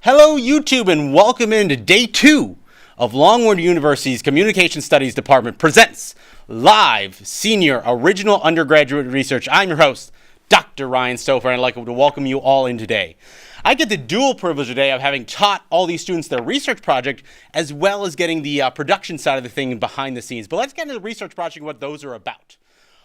Hello YouTube and welcome into day 2 of Longwood University's Communication Studies Department presents live senior original undergraduate research. I'm your host, Dr. Ryan Stouffer, and I'd like to welcome you all in today. I get the dual privilege today of having taught all these students their research project as well as getting the production side of the thing behind the scenes. But let's get into the research project and what those are about.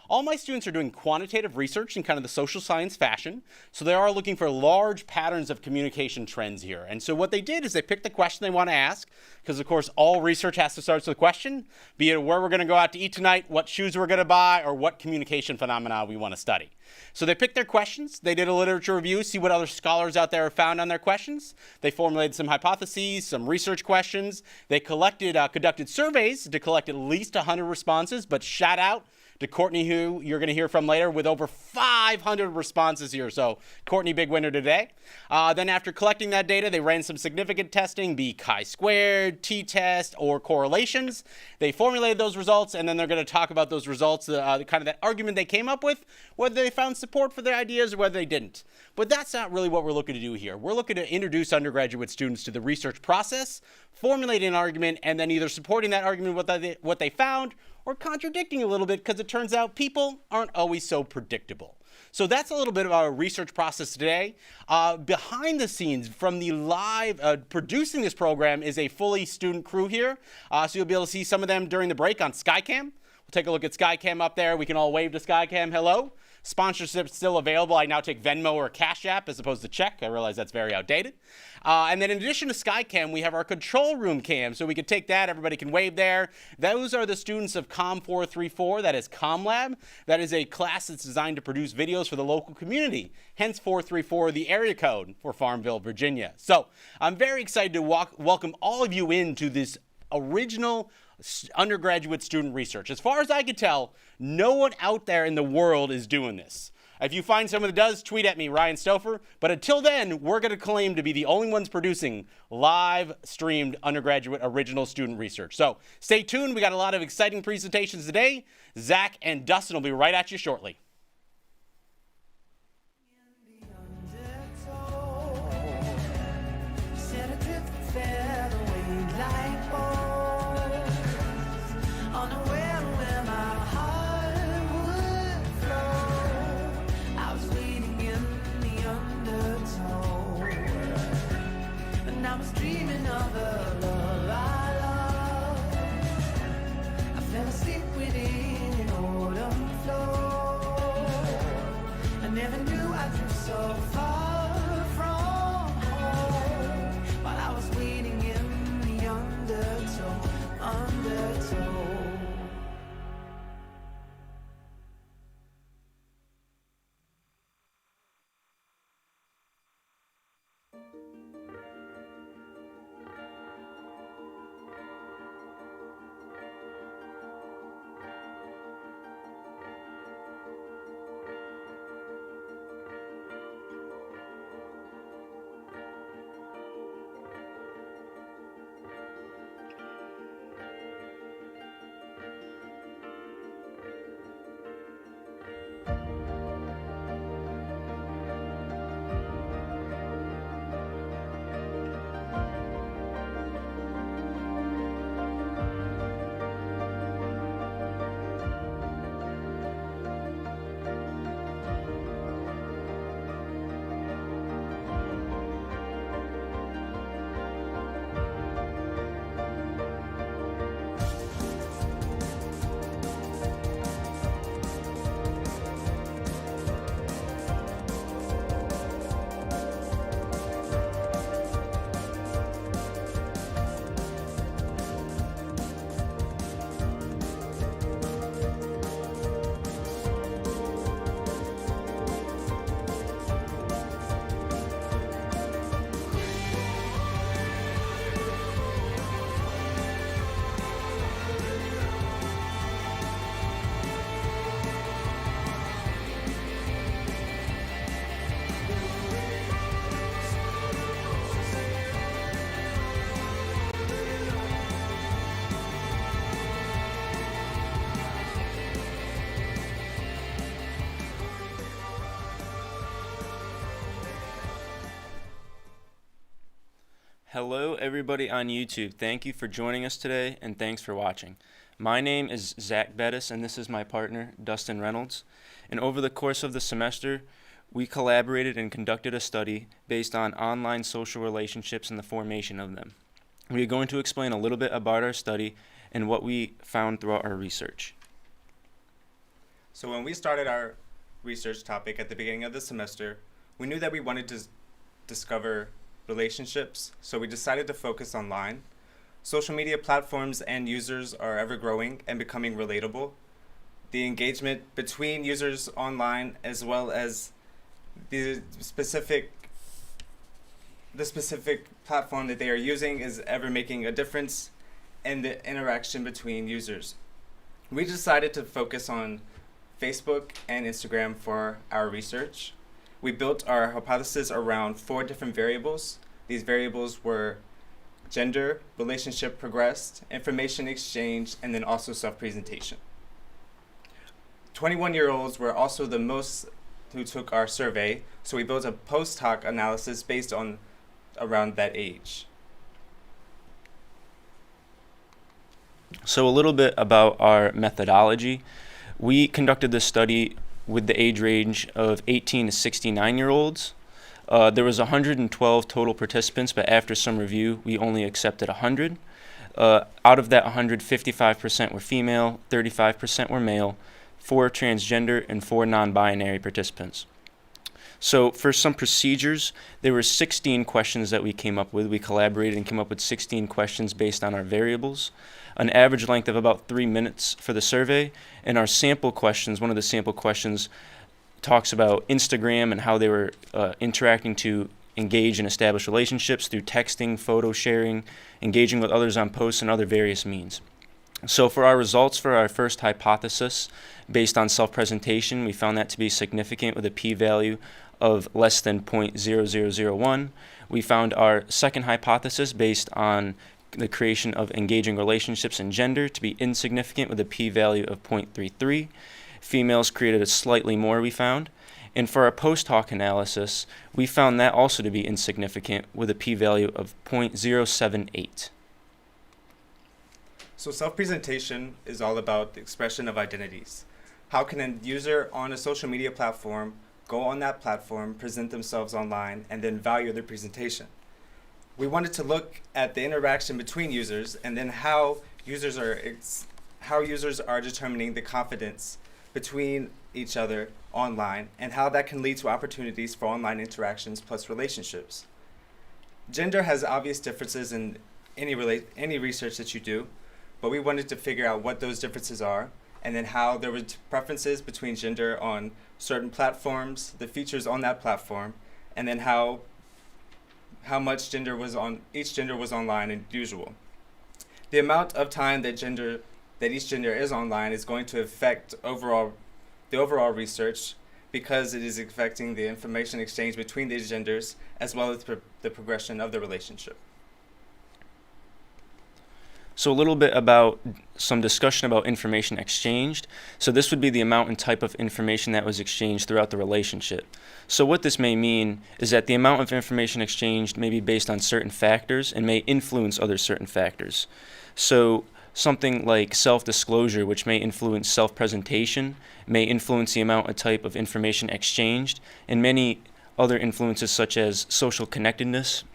All my students are doing quantitative research in kind of the social science fashion, so they are looking for large patterns of communication trends here. And so what they did is they picked the question they want to ask, because of course all research has to start with a question, be it where we're going to go out to eat tonight, what shoes we're going to buy, or what communication phenomena we want to study. So they picked their questions, they did a literature review, see what other scholars out there have found on their questions. They formulated some hypotheses, some research questions. They conducted surveys to collect at least 100 responses, but shout out to Courtney, who you're going to hear from later, with over 500 responses here. So Courtney, big winner today. Then after collecting that data, they ran some significant testing, be chi-squared, t-test, or correlations. They formulated those results, and then they're going to talk about those results, kind of that argument they came up with, whether they found support for their ideas or whether they didn't. But that's not really what we're looking to do here. We're looking to introduce undergraduate students to the research process, formulating an argument, and then either supporting that argument with what they found, or contradicting a little bit, because it turns out people aren't always so predictable. So that's a little bit of our research process today. Behind the scenes from the live producing this program is a fully student crew here. So you'll be able to see some of them during the break on Skycam. We'll take a look at Skycam up there. We can all wave to Skycam. Hello. Sponsorship still available. I now take Venmo or Cash App as opposed to check. I realize that's very outdated. And then in addition to Skycam, we have our control room cam. So we can take that. Everybody can wave there. Those are the students of Com 434. That is ComLab. That is a class that's designed to produce videos for the local community. Hence 434, the area code for Farmville, Virginia. So I'm very excited to welcome all of you into this original undergraduate student research. As far as I can tell, no one out there in the world is doing this. If you find someone that does, tweet at me, Ryan Stouffer. But until then, we're going to claim to be the only ones producing live streamed undergraduate original student research. So stay tuned. We got a lot of exciting presentations today. Zach and Dustin will be right at you shortly. Hello, everybody on YouTube. Thank you for joining us today, and thanks for watching. My name is Zach Bettis, and this is my partner, Dustin Reynolds. And over the course of the semester, we collaborated and conducted a study based on online social relationships and the formation of them. We are going to explain a little bit about our study and what we found throughout our research. So when we started our research topic at the beginning of the semester, we knew that we wanted to discover relationships, so we decided to focus online. Social media platforms and users are ever growing and becoming relatable. The engagement between users online as well as the specific platform that they are using is ever making a difference in the interaction between users. We decided to focus on Facebook and Instagram for our research. We built our hypothesis around 4 different variables. These variables were gender, relationship progressed, information exchange, and then also self-presentation. 21-year-olds were also the most who took our survey, so we built a post hoc analysis based on around that age. So a little bit about our methodology. We conducted this study with the age range of 18 to 69-year-olds. There was 112 total participants, but after some review, we only accepted 100. Out of that 100, 55% were female, 35% were male, 4 transgender, and 4 non-binary participants. So for some procedures, there were 16 questions that we came up with. We collaborated and came up with 16 questions based on our variables. An average length of about 3 minutes for the survey, and our sample questions, one of the sample questions talks about Instagram and how they were interacting to engage and establish relationships through texting, photo sharing, engaging with others on posts, and other various means. So for our results for our first hypothesis based on self-presentation, we found that to be significant with a p-value of less than 0.0001. We found our second hypothesis based on the creation of engaging relationships and gender to be insignificant with a p-value of 0.33. Females created a slightly more, we found. And for our post hoc analysis, we found that also to be insignificant with a p-value of 0.078. So self-presentation is all about the expression of identities. How can a user on a social media platform go on that platform, present themselves online, and then value their presentation? We wanted to look at the interaction between users and then how users are determining the confidence between each other online and how that can lead to opportunities for online interactions plus relationships. Gender has obvious differences in any research that you do, but we wanted to figure out what those differences are and then how there were preferences between gender on certain platforms, the features on that platform, and then how much gender was on each gender was online and usual. The amount of time that each gender is online is going to affect the overall research because it is affecting the information exchange between these genders as well as the progression of the relationship. So a little bit about some discussion about information exchanged. So this would be the amount and type of information that was exchanged throughout the relationship. So what this may mean is that the amount of information exchanged may be based on certain factors and may influence other certain factors. So something like self-disclosure, which may influence self-presentation, may influence the amount and type of information exchanged, and many other influences such as social connectedness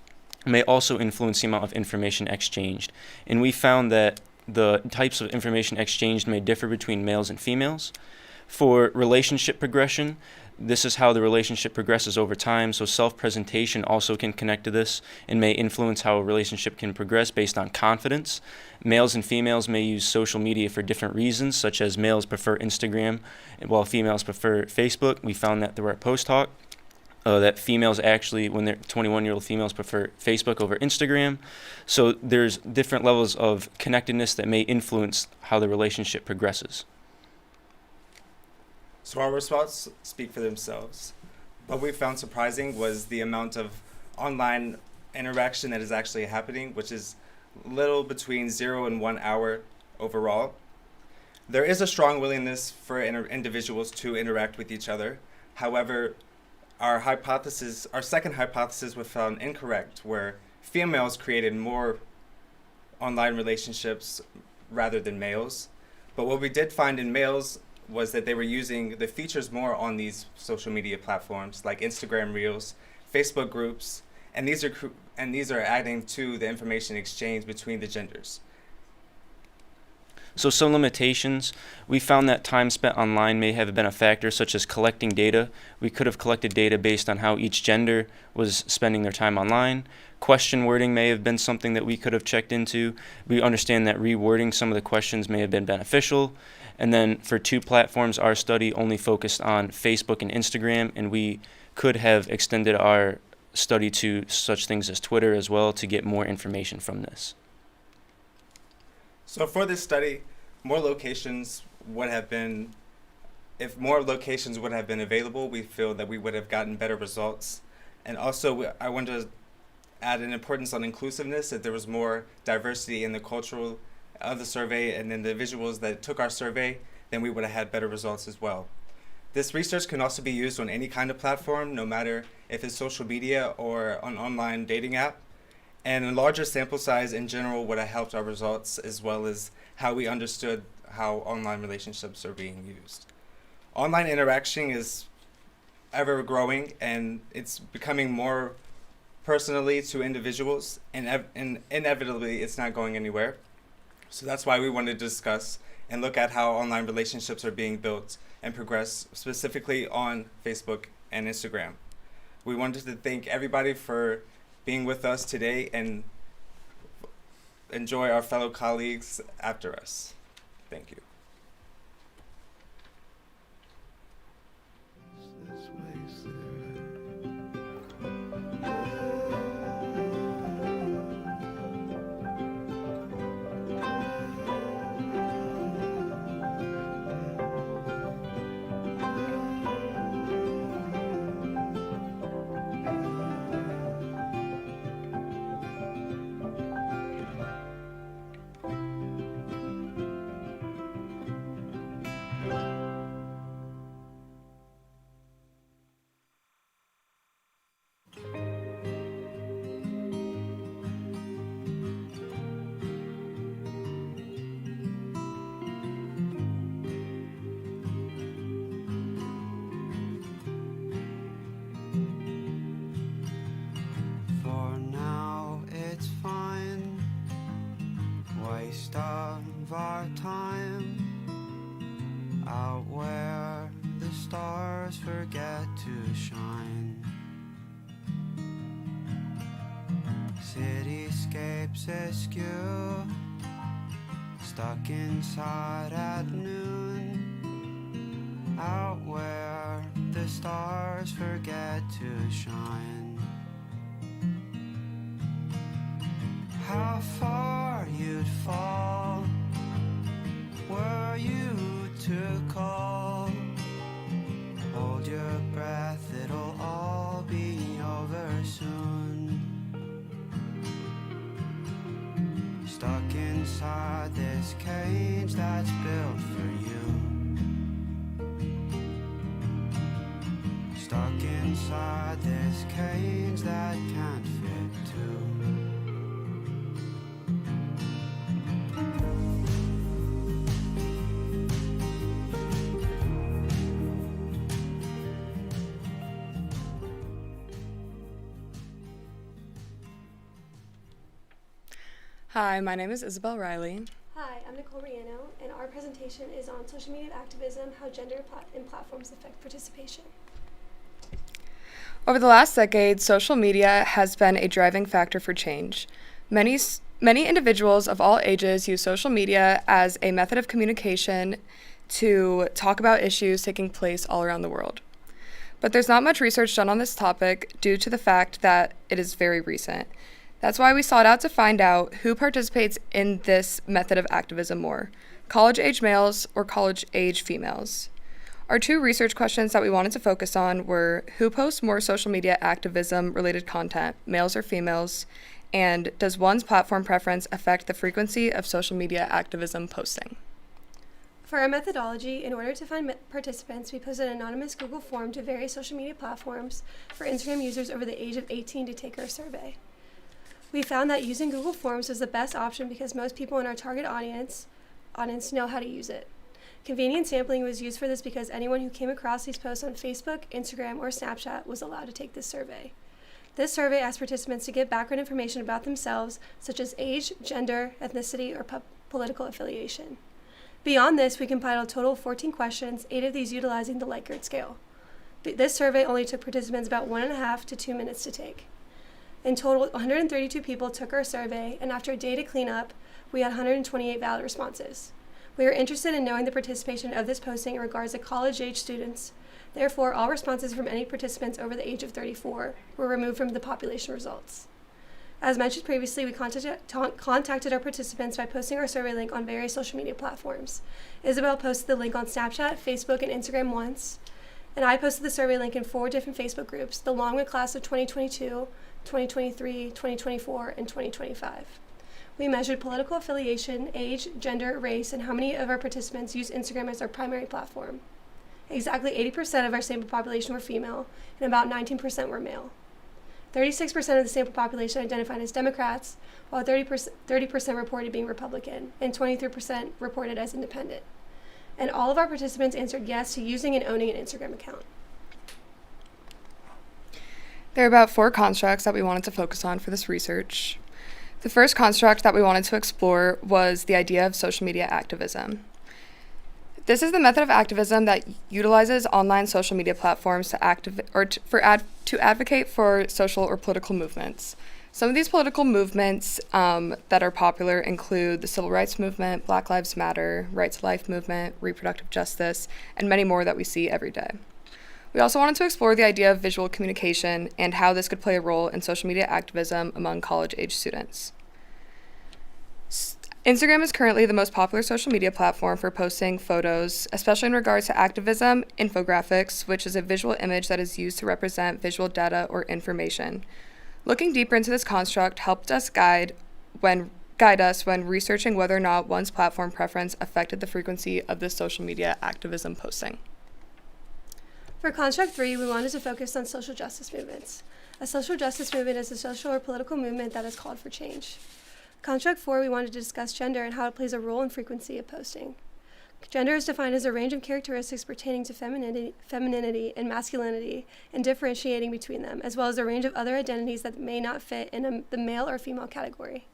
may also influence the amount of information exchanged. And we found that the types of information exchanged may differ between males and females. For relationship progression, this is how the relationship progresses over time, so self-presentation also can connect to this and may influence how a relationship can progress based on confidence. Males and females may use social media for different reasons, such as males prefer Instagram while females prefer Facebook. We found that through our post hoc. That females actually, when they're 21-year-old females, prefer Facebook over Instagram. So there's different levels of connectedness that may influence how the relationship progresses. So our results speak for themselves. What we found surprising was the amount of online interaction that is actually happening, which is little between 0 and 1 hour overall. There is a strong willingness for individuals to interact with each other. However, our second hypothesis was found incorrect, where females created more online relationships rather than males. But what we did find in males was that they were using the features more on these social media platforms like Instagram Reels, Facebook groups, and these are adding to the information exchange between the genders. So some limitations, we found that time spent online may have been a factor, such as collecting data. We could have collected data based on how each gender was spending their time online. Question wording may have been something that we could have checked into. We understand that rewording some of the questions may have been beneficial. And then for 2 platforms, our study only focused on Facebook and Instagram, and we could have extended our study to such things as Twitter as well to get more information from this. So for this study, more locations would have been, if more locations would have been available, we feel that we would have gotten better results. And also, I want to add an importance on inclusiveness, that there was more diversity in the cultural of the survey and in the individuals that took our survey, then we would have had better results as well. This research can also be used on any kind of platform, no matter if it's social media or an online dating app. And a larger sample size in general would have helped our results, as well as how we understood how online relationships are being used. Online interaction is ever growing, and it's becoming more personally to individuals, and inevitably it's not going anywhere. So that's why we wanted to discuss and look at how online relationships are being built and progress, specifically on Facebook and Instagram. We wanted to thank everybody for being with us today and enjoy our fellow colleagues after us. Thank you. Of our time, out where the stars forget to shine. Cityscapes askew, stuck inside at noon, out where the stars forget to shine. How far you'd fall were you to call. Hold your breath, it'll all be over soon. Stuck inside this cage that's built for you. Stuck inside this cage that can't fit too. Hi, my name is Isabel Reilly. Hi, I'm Nichole Reano, and our presentation is on social media activism, how gender and platforms affect participation. Over the last decade, social media has been a driving factor for change. Many individuals of all ages use social media as a method of communication to talk about issues taking place all around the world. But there's not much research done on this topic due to the fact that it is very recent. That's why we sought out to find out who participates in this method of activism more, college-age males or college-age females. Our 2 research questions that we wanted to focus on were who posts more social media activism-related content, males or females, and does one's platform preference affect the frequency of social media activism posting? For our methodology, in order to find participants, we posted an anonymous Google form to various social media platforms for Instagram users over the age of 18 to take our survey. We found that using Google Forms was the best option because most people in our target audience know how to use it. Convenient sampling was used for this because anyone who came across these posts on Facebook, Instagram, or Snapchat was allowed to take this survey. This survey asked participants to give background information about themselves, such as age, gender, ethnicity, or political affiliation. Beyond this, we compiled a total of 14 questions, 8 of these utilizing the Likert scale. This survey only took participants about 1.5 to 2 minutes to take. In total, 132 people took our survey, and after data cleanup, we had 128 valid responses. We are interested in knowing the participation of this posting in regards to college-age students. Therefore, all responses from any participants over the age of 34 were removed from the population results. As mentioned previously, we contacted our participants by posting our survey link on various social media platforms. Isabel posted the link on Snapchat, Facebook, and Instagram once, and I posted the survey link in 4 different Facebook groups: the Longwood class of 2022, 2023, 2024, and 2025. We measured political affiliation, age, gender, race, and how many of our participants use Instagram as their primary platform. Exactly 80% of our sample population were female, and about 19% were male. 36% of the sample population identified as Democrats, while 30% reported being Republican, and 23% reported as independent. And all of our participants answered yes to using and owning an Instagram account. There are about 4 constructs that we wanted to focus on for this research. The first construct that we wanted to explore was the idea of social media activism. This is the method of activism that utilizes online social media platforms to advocate for social or political movements. Some of these political movements that are popular include the Civil Rights Movement, Black Lives Matter, Right to Life Movement, reproductive justice, and many more that we see every day. We also wanted to explore the idea of visual communication and how this could play a role in social media activism among college-age students. Instagram is currently the most popular social media platform for posting photos, especially in regards to activism, infographics, which is a visual image that is used to represent visual data or information. Looking deeper into this construct helped us guide us when researching whether or not one's platform preference affected the frequency of this social media activism posting. For construct 3, we wanted to focus on social justice movements. A social justice movement is a social or political movement that has called for change. Construct 4, we wanted to discuss gender and how it plays a role in frequency of posting. Gender is defined as a range of characteristics pertaining to femininity and masculinity and differentiating between them, as well as a range of other identities that may not fit in the male or female category.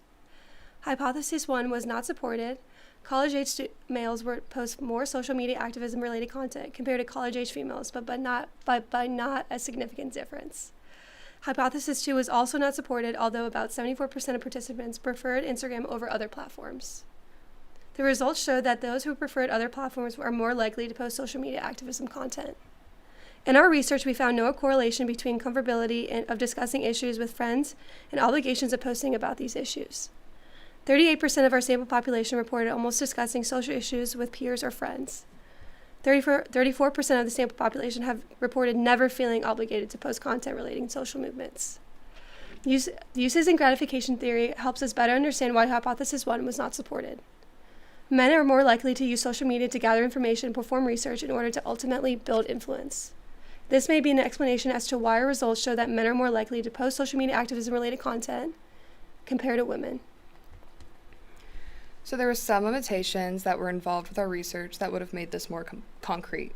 Hypothesis 1 was not supported. College-age males would post more social media activism-related content compared to college-age females, but by not a significant difference. Hypothesis 2 was also not supported, although about 74% of participants preferred Instagram over other platforms. The results showed that those who preferred other platforms are more likely to post social media activism content. In our research, we found no correlation between comfortability of discussing issues with friends and obligations of posting about these issues. 38% of our sample population reported almost discussing social issues with peers or friends. 34% of the sample population have reported never feeling obligated to post content relating to social movements. Uses and gratification theory helps us better understand why hypothesis 1 was not supported. Men are more likely to use social media to gather information and perform research in order to ultimately build influence. This may be an explanation as to why our results show that men are more likely to post social media activism-related content compared to women. So there were some limitations that were involved with our research that would have made this more concrete.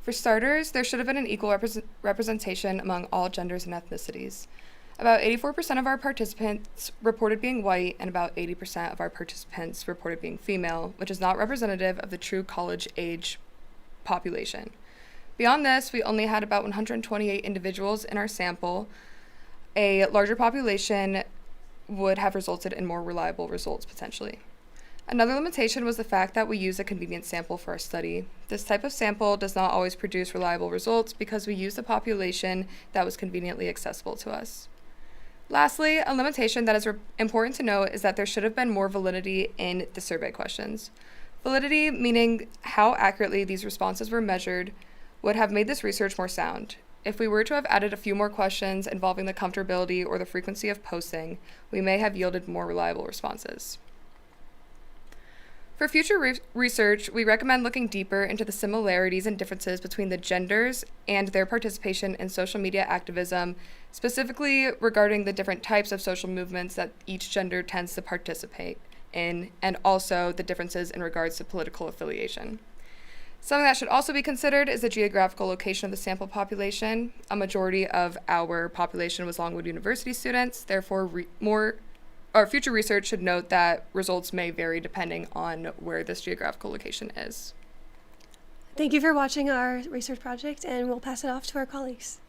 For starters, there should have been an equal representation among all genders and ethnicities. About 84% of our participants reported being white, and about 80% of our participants reported being female, which is not representative of the true college-age population. Beyond this, we only had about 128 individuals in our sample. A larger population would have resulted in more reliable results, potentially. Another limitation was the fact that we used a convenient sample for our study. This type of sample does not always produce reliable results because we used a population that was conveniently accessible to us. Lastly, a limitation that is important to note is that there should have been more validity in the survey questions. Validity, meaning how accurately these responses were measured, would have made this research more sound. If we were to have added a few more questions involving the comfortability or the frequency of posting, we may have yielded more reliable responses. For future research, we recommend looking deeper into the similarities and differences between the genders and their participation in social media activism, specifically regarding the different types of social movements that each gender tends to participate in, and also the differences in regards to political affiliation. Something that should also be considered is the geographical location of the sample population. A majority of our population was Longwood University students, therefore our future research should note that results may vary depending on where this geographical location is. Thank you for watching our research project, and we'll pass it off to our colleagues.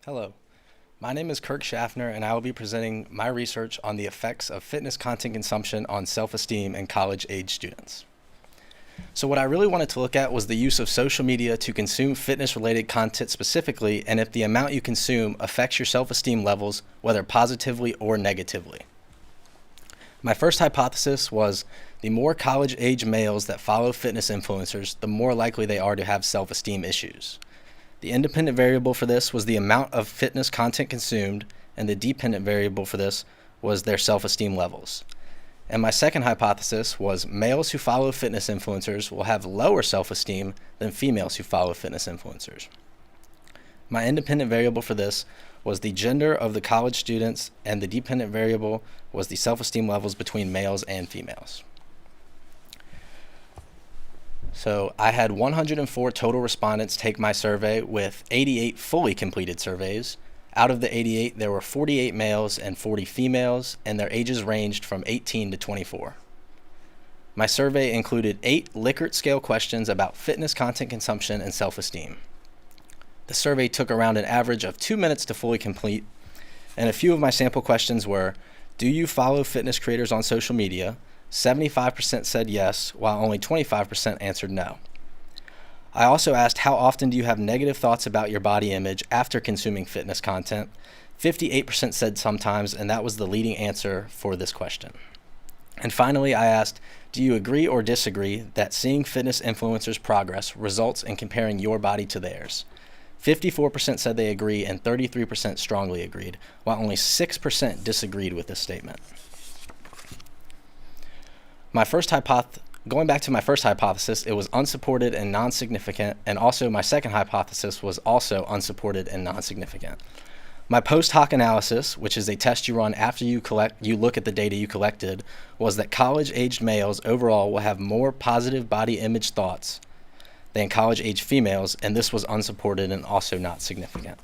Hello, my name is Kirk Shaffner, and I will be presenting my research on the effects of fitness content consumption on self-esteem in college-age students. So what I really wanted to look at was the use of social media to consume fitness-related content specifically, and if the amount you consume affects your self-esteem levels, whether positively or negatively. My first hypothesis was the more college-age males that follow fitness influencers, the more likely they are to have self-esteem issues. The independent variable for this was the amount of fitness content consumed, and the dependent variable for this was their self-esteem levels. And my second hypothesis was males who follow fitness influencers will have lower self-esteem than females who follow fitness influencers. My independent variable for this was the gender of the college students, and the dependent variable was the self-esteem levels between males and females. So I had 104 total respondents take my survey with 88 fully completed surveys. Out of the 88, there were 48 males and 40 females, and their ages ranged from 18 to 24. My survey included 8 Likert scale questions about fitness content consumption and self-esteem. The survey took around an average of 2 minutes to fully complete, and a few of my sample questions were, do you follow fitness creators on social media? 75% said yes, while only 25% answered no. I also asked how often do you have negative thoughts about your body image after consuming fitness content. 58% said sometimes, and that was the leading answer for this question. And finally, I asked, do you agree or disagree that seeing fitness influencers' progress results in comparing your body to theirs? 54% said they agree, and 33% strongly agreed, while only 6% disagreed with this statement. Going back to my first hypothesis, it was unsupported and non-significant, and also my second hypothesis was also unsupported and non-significant. My post hoc analysis, which is a test you run after you look at the data you collected, was that college-aged males overall will have more positive body image thoughts than college-aged females, and this was unsupported and also not significant.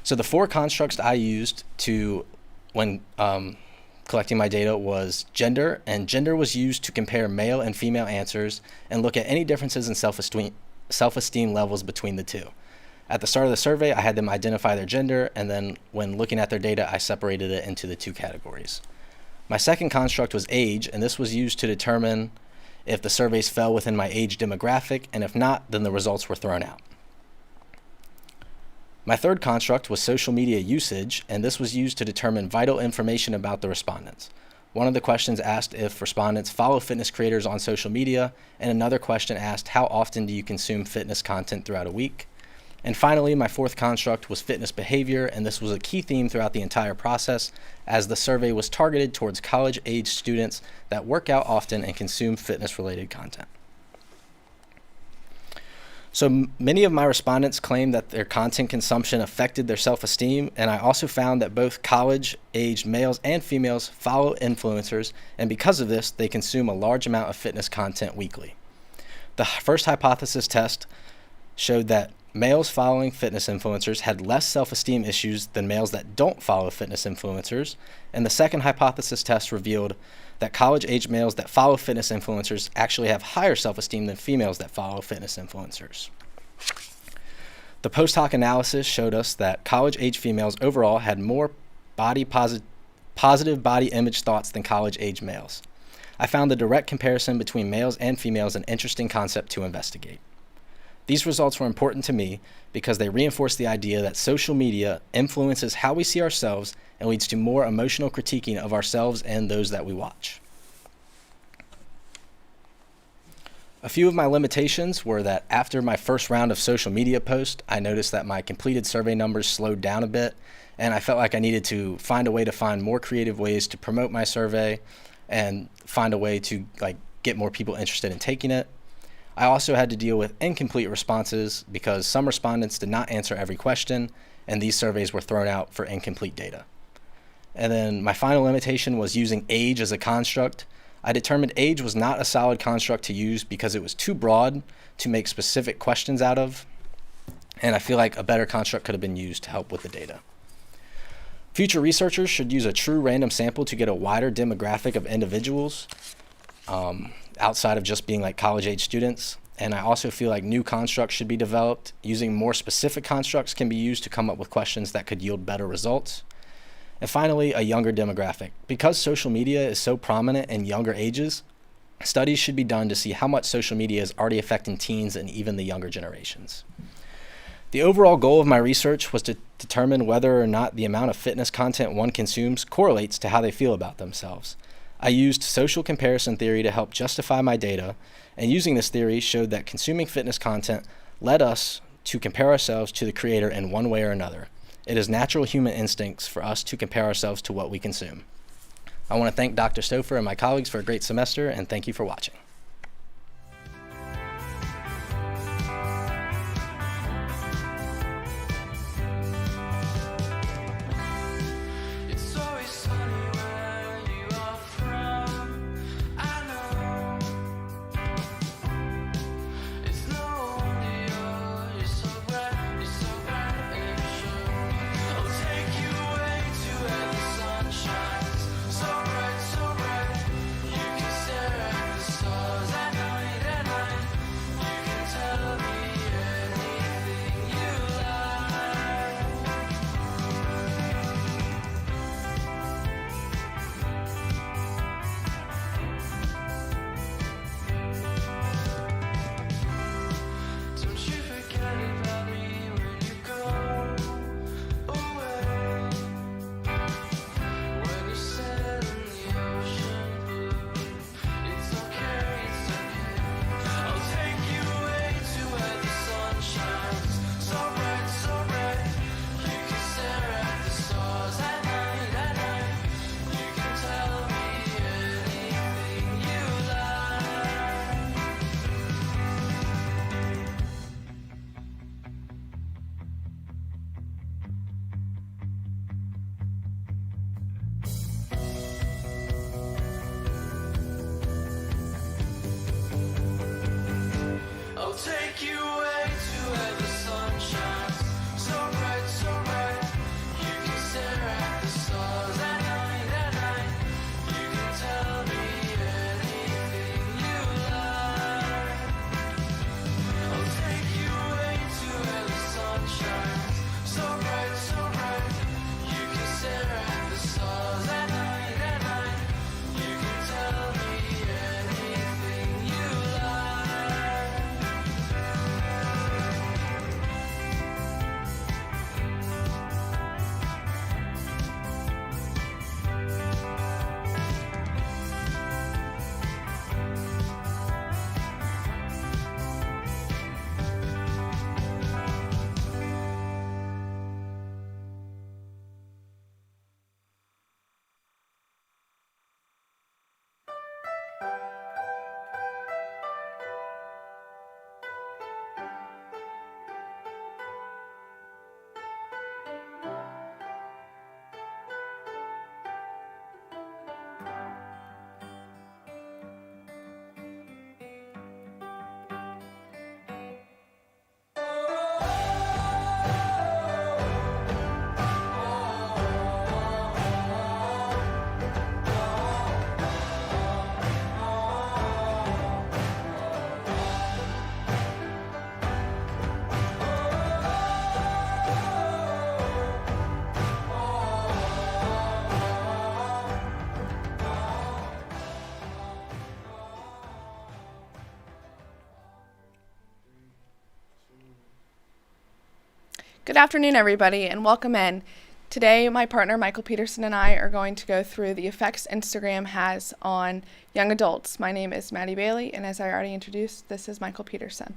So the four constructs I used when collecting my data was gender, and gender was used to compare male and female answers and look at any differences in self-esteem levels between the two. At the start of the survey, I had them identify their gender, and then when looking at their data, I separated it into the two categories. My second construct was age, and this was used to determine if the surveys fell within my age demographic, and if not, then the results were thrown out. My third construct was social media usage, and this was used to determine vital information about the respondents. One of the questions asked if respondents follow fitness creators on social media, and another question asked how often do you consume fitness content throughout a week. And finally, my fourth construct was fitness behavior, and this was a key theme throughout the entire process, as the survey was targeted towards college-age students that work out often and consume fitness-related content. So many of my respondents claimed that their content consumption affected their self-esteem, and I also found that both college-aged males and females follow influencers, and because of this, they consume a large amount of fitness content weekly. The first hypothesis test showed that males following fitness influencers had less self-esteem issues than males that don't follow fitness influencers, and the second hypothesis test revealed that college-age males that follow fitness influencers actually have higher self-esteem than females that follow fitness influencers. The post hoc analysis showed us that college-age females overall had more positive body image thoughts than college-age males. I found the direct comparison between males and females an interesting concept to investigate. These results were important to me because they reinforce the idea that social media influences how we see ourselves and leads to more emotional critiquing of ourselves and those that we watch. A few of my limitations were that after my first round of social media posts, I noticed that my completed survey numbers slowed down a bit, and I felt like I needed to find a way to find more creative ways to promote my survey and find a way to get more people interested in taking it. I also had to deal with incomplete responses because some respondents did not answer every question, and these surveys were thrown out for incomplete data. And then my final limitation was using age as a construct. I determined age was not a solid construct to use because it was too broad to make specific questions out of, and I feel like a better construct could have been used to help with the data. Future researchers should use a true random sample to get a wider demographic of individuals, outside of just being like college-age students. And I also feel like new constructs should be developed. Using more specific constructs can be used to come up with questions that could yield better results. And finally, a younger demographic. Because social media is so prominent in younger ages, studies should be done to see how much social media is already affecting teens and even the younger generations. The overall goal of my research was to determine whether or not the amount of fitness content one consumes correlates to how they feel about themselves. I used social comparison theory to help justify my data, and using this theory showed that consuming fitness content led us to compare ourselves to the creator in one way or another. It is natural human instincts for us to compare ourselves to what we consume. I want to thank Dr. Stouffer and my colleagues for a great semester, and thank you for watching. So bright, you can stare at the stars. Good afternoon, everybody, and welcome in. Today, my partner, Michael Peterson, and I are going to go through the effects Instagram has on young adults. My name is Maddie Bailey, and as I already introduced, this is Michael Peterson.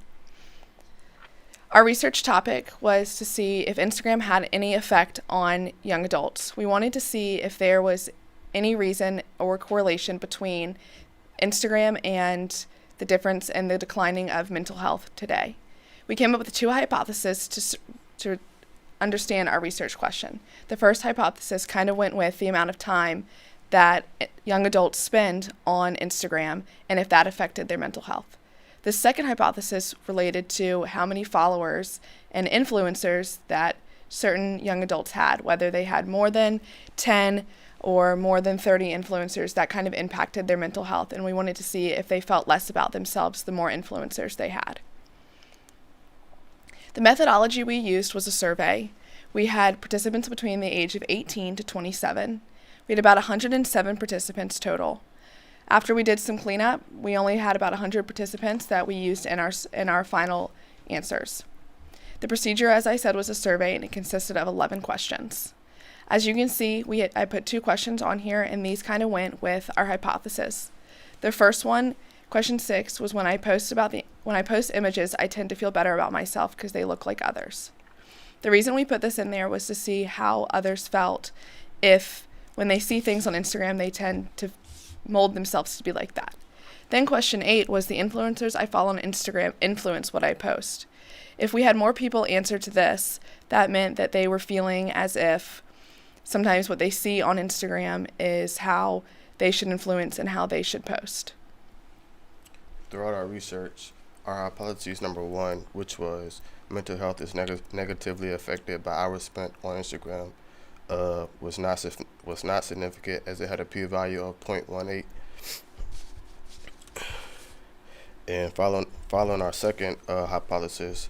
Our research topic was to see if Instagram had any effect on young adults. We wanted to see if there was any reason or correlation between Instagram and the difference in the declining of mental health today. We came up with two hypotheses to understand our research question. The first hypothesis kind of went with the amount of time that young adults spend on Instagram and if that affected their mental health. The second hypothesis related to how many followers and influencers that certain young adults had, whether they had more than 10 or more than 30 influencers that kind of impacted their mental health, and we wanted to see if they felt less about themselves the more influencers they had. The methodology we used was a survey. We had participants between the age of 18 to 27. We had about 107 participants total. After we did some cleanup, we only had about 100 participants that we used in our final answers. The procedure, as I said, was a survey, and it consisted of 11 questions. As you can see, I put 2 questions on here, and these kind of went with our hypothesis. The first one, question 6, was when I post images, I tend to feel better about myself because they look like others. The reason we put this in there was to see how others felt if, when they see things on Instagram, they tend to mold themselves to be like that. Then question 8 was the influencers I follow on Instagram influence what I post. If we had more people answer to this, that meant that they were feeling as if sometimes what they see on Instagram is how they should influence and how they should post. Throughout our research, our hypothesis number 1, which was mental health is negatively affected by hours spent on Instagram, was not significant, as it had a p-value of 0.18. And following our second hypothesis,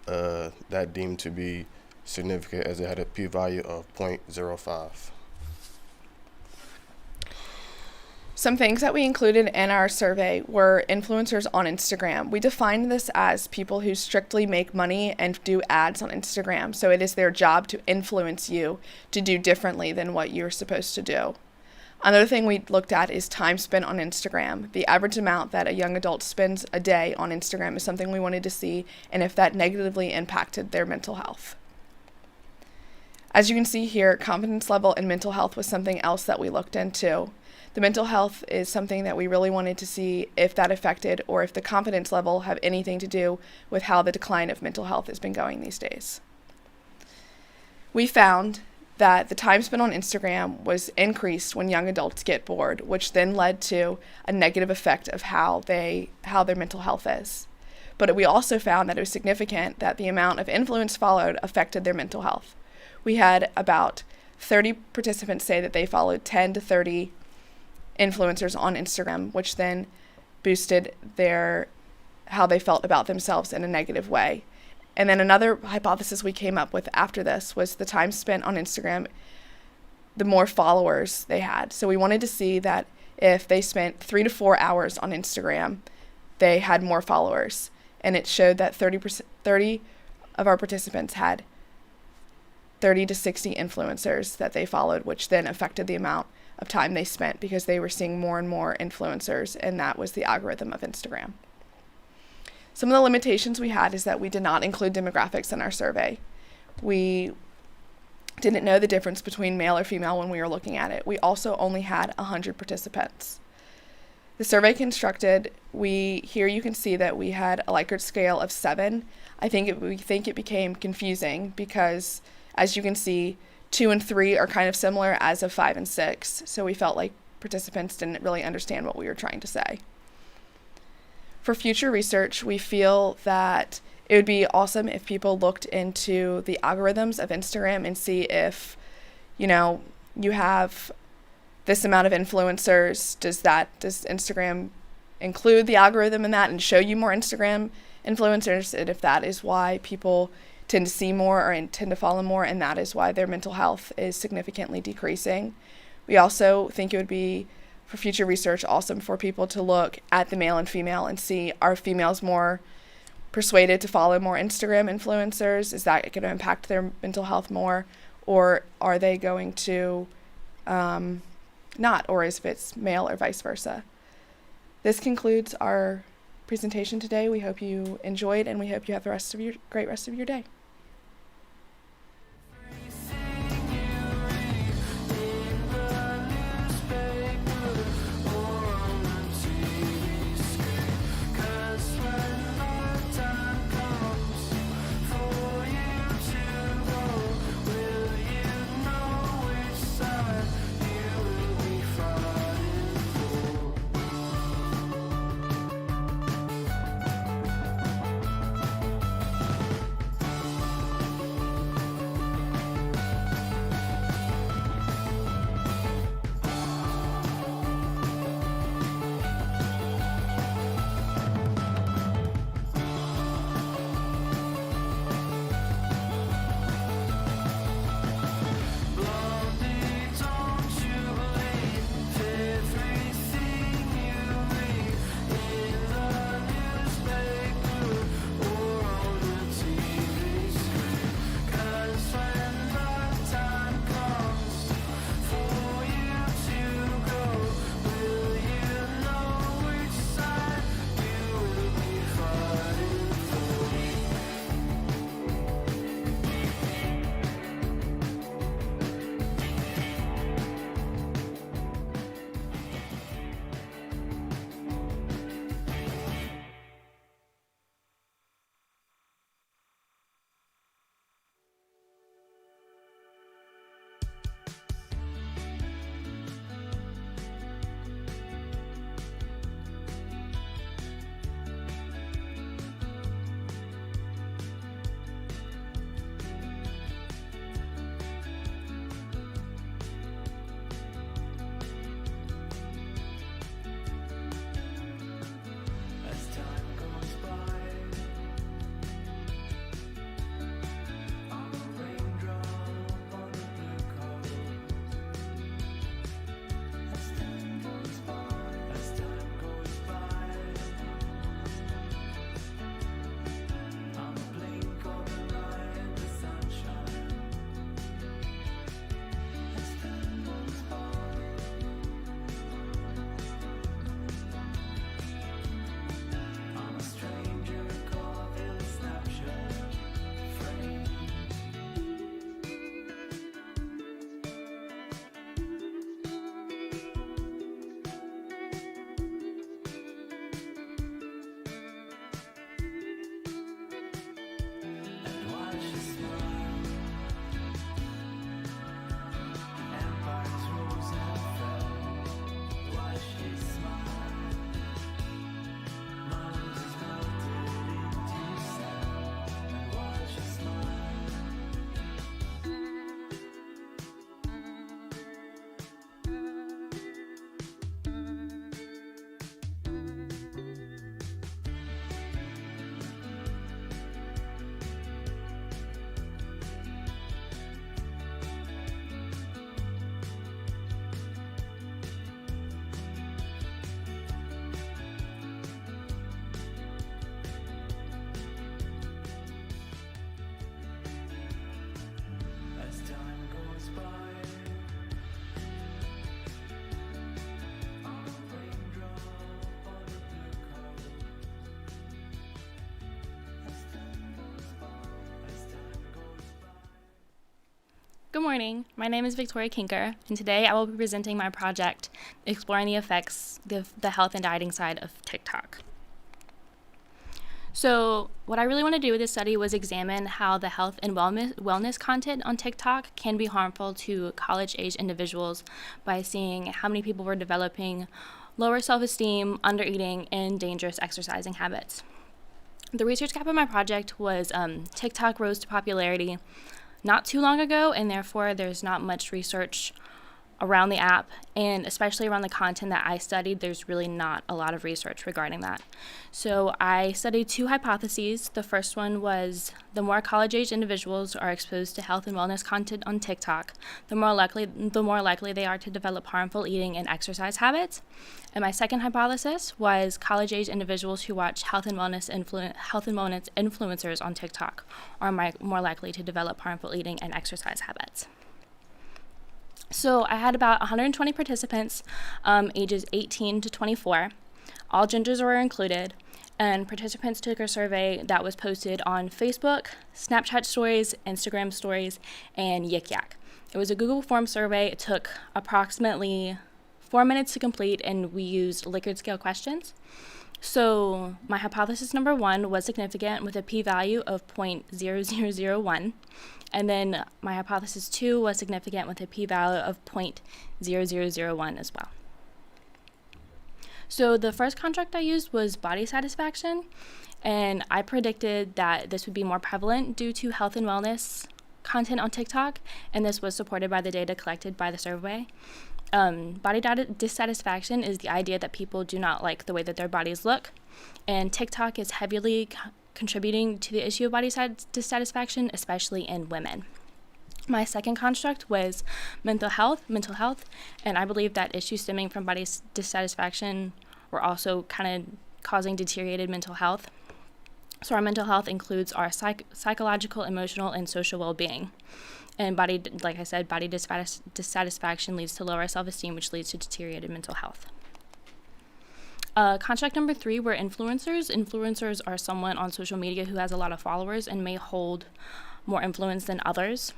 that deemed to be significant, as it had a p-value of 0.05. Some things that we included in our survey were influencers on Instagram. We defined this as people who strictly make money and do ads on Instagram. So it is their job to influence you to do differently than what you're supposed to do. Another thing we looked at is time spent on Instagram. The average amount that a young adult spends a day on Instagram is something we wanted to see, and if that negatively impacted their mental health. As you can see here, confidence level and mental health was something else that we looked into. The mental health is something that we really wanted to see if that affected or if the confidence level have anything to do with how the decline of mental health has been going these days. We found that the time spent on Instagram was increased when young adults get bored, which then led to a negative effect of how their mental health is. But we also found that it was significant that the amount of influence followed affected their mental health. We had about 30 participants say that they followed 10 to 30 influencers on Instagram, which then boosted how they felt about themselves in a negative way. And then another hypothesis we came up with after this was the time spent on Instagram, the more followers they had. So we wanted to see that if they spent 3 to 4 hours on Instagram, they had more followers. And it showed that 30 of our participants had 30 to 60 influencers that they followed, which then affected the amount of time they spent because they were seeing more and more influencers, and that was the algorithm of Instagram. Some of the limitations we had is that we did not include demographics in our survey. We didn't know the difference between male or female when we were looking at it. We also only had 100 participants. The survey constructed, here you can see that we had a Likert scale of 7. We think it became confusing because, as you can see, 2 and 3 are kind of similar as of 5 and 6, so we felt like participants didn't really understand what we were trying to say. For future research, we feel that it would be awesome if people looked into the algorithms of Instagram and see if, you have this amount of influencers. Does Instagram include the algorithm in that and show you more Instagram influencers? And if that is why people tend to see more or tend to follow more, and that is why their mental health is significantly decreasing. We also think it would be, for future research, awesome for people to look at the male and female and see, are females more persuaded to follow more Instagram influencers? Is that going to impact their mental health more? Or are they going to not? Or if it's male or vice versa? This concludes our presentation today. We hope you enjoyed, and we hope you have the great rest of your day. Good morning. My name is Victoria Kinker, and today I will be presenting my project exploring the effects, the health and dieting side of TikTok. So what I really want to do with this study was examine how the health and wellness content on TikTok can be harmful to college-age individuals by seeing how many people were developing lower self-esteem, under-eating, and dangerous exercising habits. The research gap of my project was TikTok rose to popularity not too long ago, and therefore there's not much research around the app, and especially around the content that I studied, there's really not a lot of research regarding that. So I studied 2 hypotheses. The first one was the more college-age individuals are exposed to health and wellness content on TikTok, the more likely they are to develop harmful eating and exercise habits. And my second hypothesis was college-age individuals who watch health and wellness influencers on TikTok are more likely to develop harmful eating and exercise habits. So I had about 120 participants, ages 18 to 24. All genders were included, and participants took a survey that was posted on Facebook, Snapchat stories, Instagram stories, and Yik Yak. It was a Google Form survey. It took approximately 4 minutes to complete, and we used Likert scale questions. So my hypothesis number 1 was significant with a p-value of 0.0001. And then my hypothesis 2 was significant with a p-value of 0.0001 as well. So the first construct I used was body satisfaction, and I predicted that this would be more prevalent due to health and wellness content on TikTok, and this was supported by the data collected by the survey. Body dissatisfaction is the idea that people do not like the way that their bodies look, and TikTok is heavily contributing to the issue of body dissatisfaction, especially in women. My second construct was mental health, and I believe that issues stemming from body dissatisfaction were also kind of causing deteriorated mental health. So our mental health includes our psychological, emotional, and social well-being. And like I said, body dissatisfaction leads to lower self-esteem, which leads to deteriorated mental health. Construct number 3 were influencers. Influencers are someone on social media who has a lot of followers and may hold more influence than others.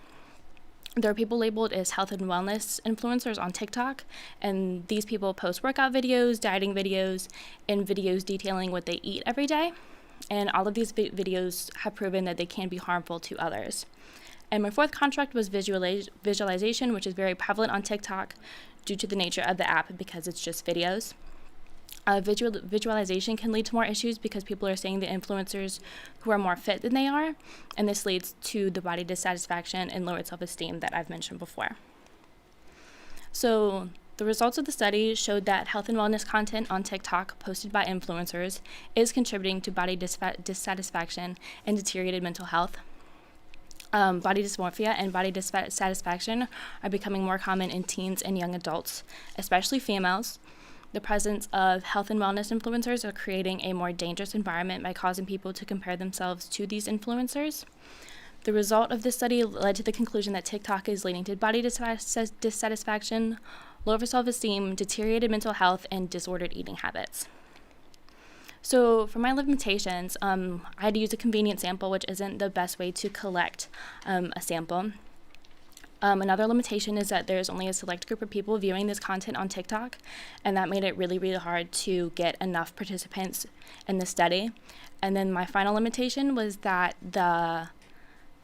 There are people labeled as health and wellness influencers on TikTok, and these people post workout videos, dieting videos, and videos detailing what they eat every day. And all of these videos have proven that they can be harmful to others. And my fourth construct was visualization, which is very prevalent on TikTok due to the nature of the app because it's just videos. Visualization can lead to more issues because people are seeing the influencers who are more fit than they are, and this leads to the body dissatisfaction and lowered self-esteem that I've mentioned before. So the results of the study showed that health and wellness content on TikTok posted by influencers is contributing to body dissatisfaction and deteriorated mental health. Body dysmorphia and body dissatisfaction are becoming more common in teens and young adults, especially females. The presence of health and wellness influencers are creating a more dangerous environment by causing people to compare themselves to these influencers. The result of this study led to the conclusion that TikTok is leading to body dissatisfaction, lower self-esteem, deteriorated mental health, and disordered eating habits. So for my limitations, I had to use a convenient sample, which isn't the best way to collect a sample. Another limitation is that there's only a select group of people viewing this content on TikTok, and that made it really, really hard to get enough participants in the study. And then my final limitation was that the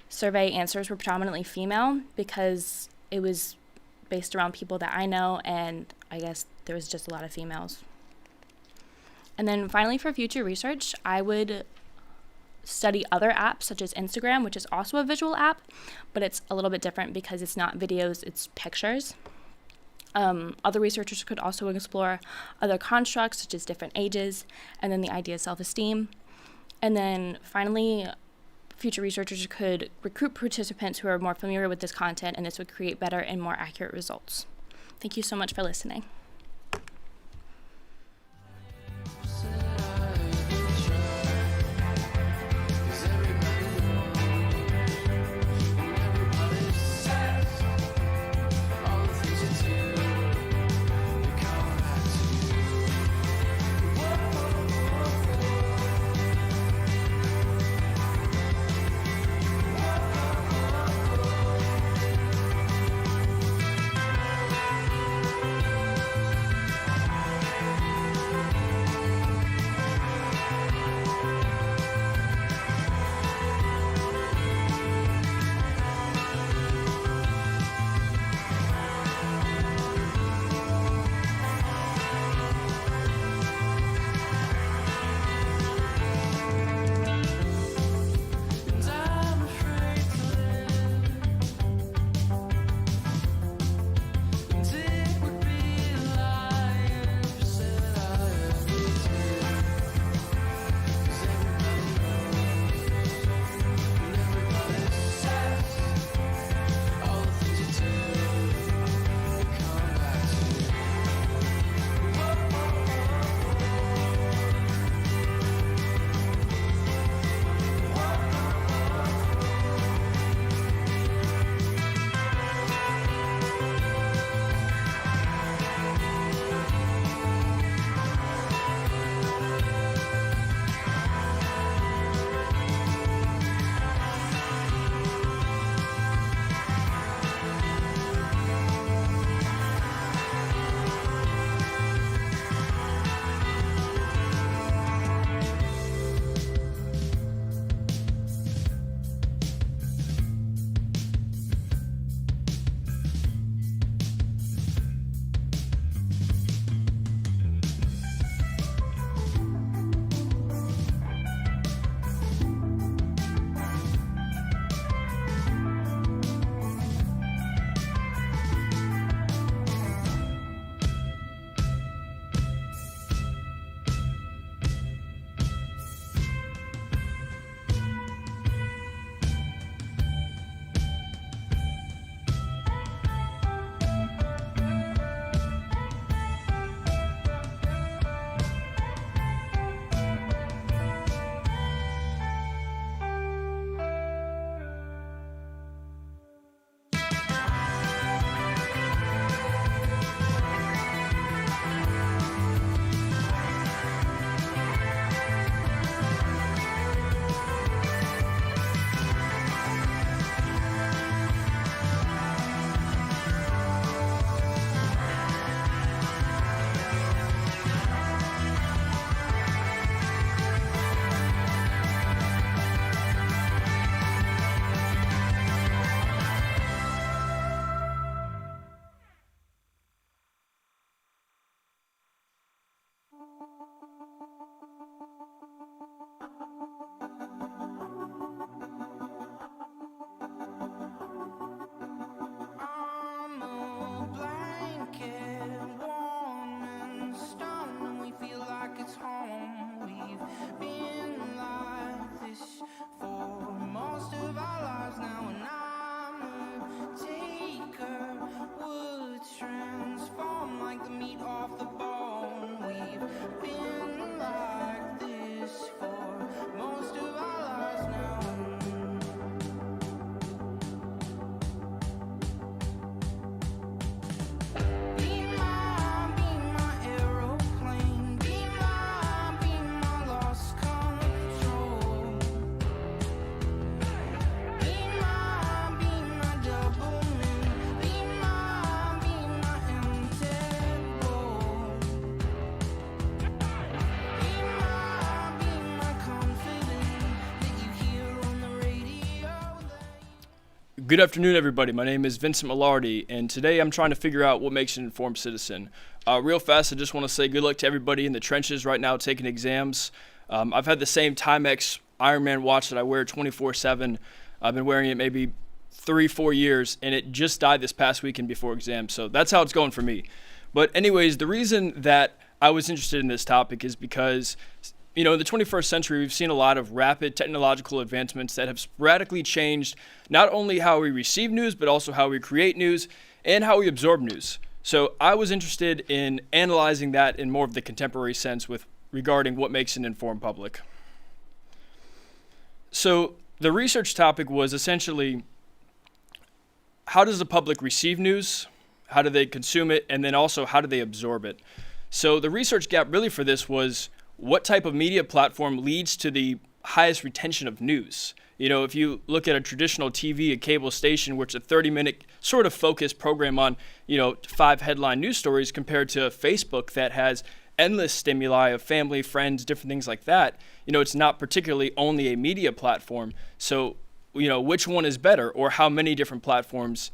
survey answers were predominantly female because it was based around people that I know, and I guess there was just a lot of females. And then finally, for future research, I would study other apps such as Instagram, which is also a visual app, but it's a little bit different because it's not videos, it's pictures. Other researchers could also explore other constructs such as different ages, and then the idea of self-esteem. And then finally, future researchers could recruit participants who are more familiar with this content, and this would create better and more accurate results. Thank you so much for listening. Good afternoon, everybody. My name is Vincent Mallardi, and today I'm trying to figure out what makes an informed citizen. Real fast, I just want to say good luck to everybody in the trenches right now taking exams. I've had the same Timex Ironman watch that I wear 24/7. I've been wearing it maybe 3-4 years, and it just died this past weekend before exams, so that's how it's going for me. But anyways, the reason that I was interested in this topic is because in the 21st century, we've seen a lot of rapid technological advancements that have radically changed not only how we receive news, but also how we create news and how we absorb news. So I was interested in analyzing that in more of the contemporary sense regarding what makes an informed public. So the research topic was essentially, how does the public receive news? How do they consume it? And then also, how do they absorb it? So the research gap really for this was, what type of media platform leads to the highest retention of news? If you look at a traditional TV, a cable station, which is a 30-minute sort of focused program on, 5 headline news stories, compared to Facebook that has endless stimuli of family, friends, different things like that, it's not particularly only a media platform. So, which one is better, or how many different platforms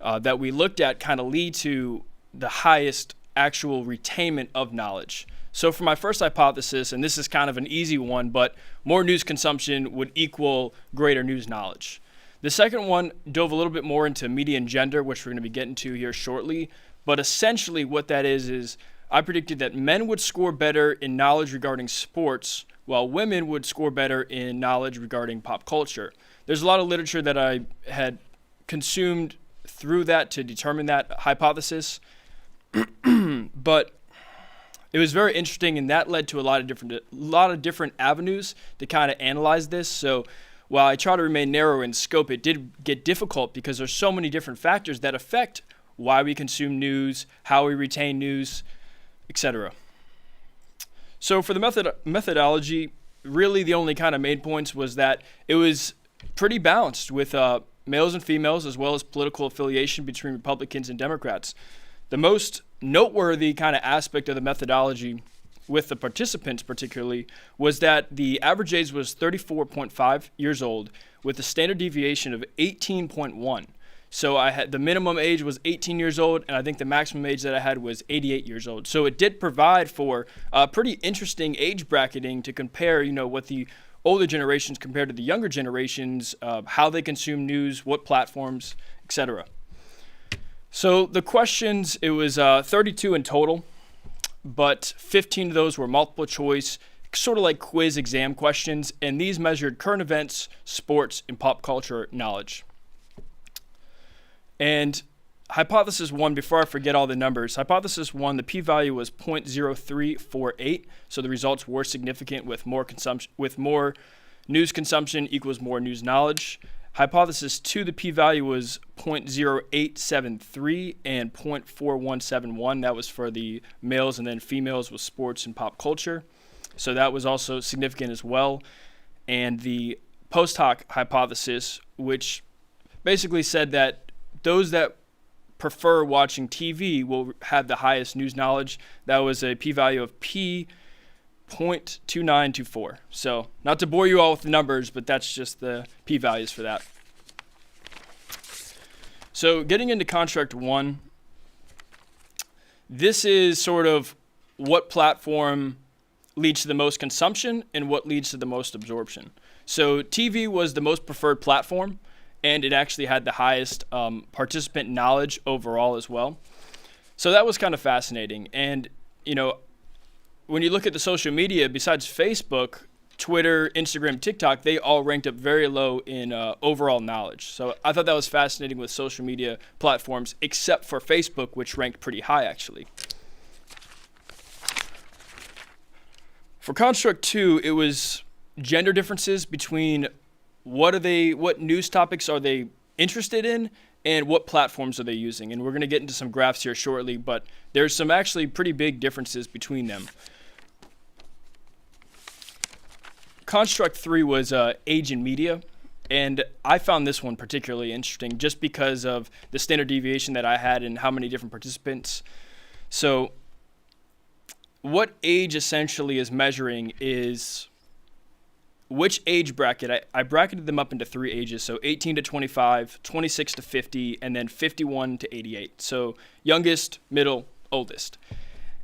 that we looked at kind of lead to the highest actual retainment of knowledge? So for my first hypothesis, and this is kind of an easy one, but more news consumption would equal greater news knowledge. The second one dove a little bit more into media and gender, which we're going to be getting to here shortly. But essentially what that is I predicted that men would score better in knowledge regarding sports, while women would score better in knowledge regarding pop culture. There's a lot of literature that I had consumed through that to determine that hypothesis. But it was very interesting, and that led to a lot of different avenues to kind of analyze this. So while I try to remain narrow in scope, it did get difficult because there's so many different factors that affect why we consume news, how we retain news, etc. So for the methodology, really the only kind of main points was that it was pretty balanced with males and females, as well as political affiliation between Republicans and Democrats. The most noteworthy kind of aspect of the methodology with the participants particularly was that the average age was 34.5 years old with a standard deviation of 18.1. So the minimum age was 18 years old, and I think the maximum age that I had was 88 years old. So it did provide for pretty interesting age bracketing to compare, what the older generations compared to the younger generations, how they consume news, what platforms, etc. So the questions, it was 32 in total, but 15 of those were multiple choice, sort of like quiz exam questions, and these measured current events, sports, and pop culture knowledge. And hypothesis 1, before I forget all the numbers, hypothesis 1, the p-value was 0.0348, so the results were significant with more news consumption equals more news knowledge. Hypothesis 2, the p-value was 0.0873 and 0.4171. That was for the males, and then females with sports and pop culture. So that was also significant as well. And the post hoc hypothesis, which basically said that those that prefer watching TV will have the highest news knowledge. That was a p-value of p.2924. So not to bore you all with the numbers, but that's just the p-values for that. So getting into construct 1, this is sort of what platform leads to the most consumption and what leads to the most absorption. So TV was the most preferred platform, and it actually had the highest participant knowledge overall as well. So that was kind of fascinating. And, when you look at the social media, besides Facebook, Twitter, Instagram, TikTok, they all ranked up very low in overall knowledge. So I thought that was fascinating with social media platforms, except for Facebook, which ranked pretty high, actually. For construct 2, it was gender differences between what news topics are they interested in and what platforms are they using. And we're going to get into some graphs here shortly, but there's some actually pretty big differences between them. Construct 3 was age in media, and I found this one particularly interesting just because of the standard deviation that I had and how many different participants. So what age essentially is measuring is which age bracket, I bracketed them up into 3 ages, so 18 to 25, 26 to 50, and then 51 to 88. So youngest, middle, oldest.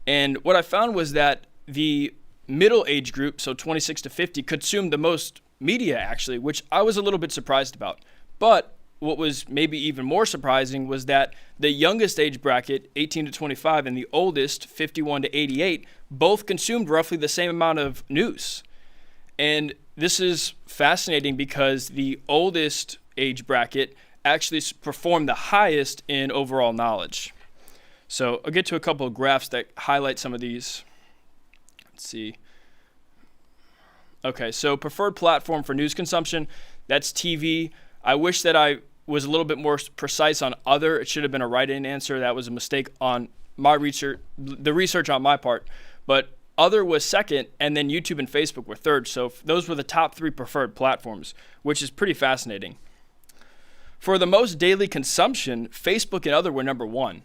And what I found was that the middle age group, so 26 to 50, consumed the most media, actually, which I was a little bit surprised about. But what was maybe even more surprising was that the youngest age bracket, 18 to 25, and the oldest, 51 to 88, both consumed roughly the same amount of news. And this is fascinating because the oldest age bracket actually performed the highest in overall knowledge. So I'll get to a couple of graphs that highlight some of these. Let's see. Okay, so preferred platform for news consumption, that's TV. I wish that I was a little bit more precise on other. It should have been a write-in answer. That was a mistake on my research, the research on my part. But other was second, and then YouTube and Facebook were third. So those were the top 3 preferred platforms, which is pretty fascinating. For the most daily consumption, Facebook and other were number 1.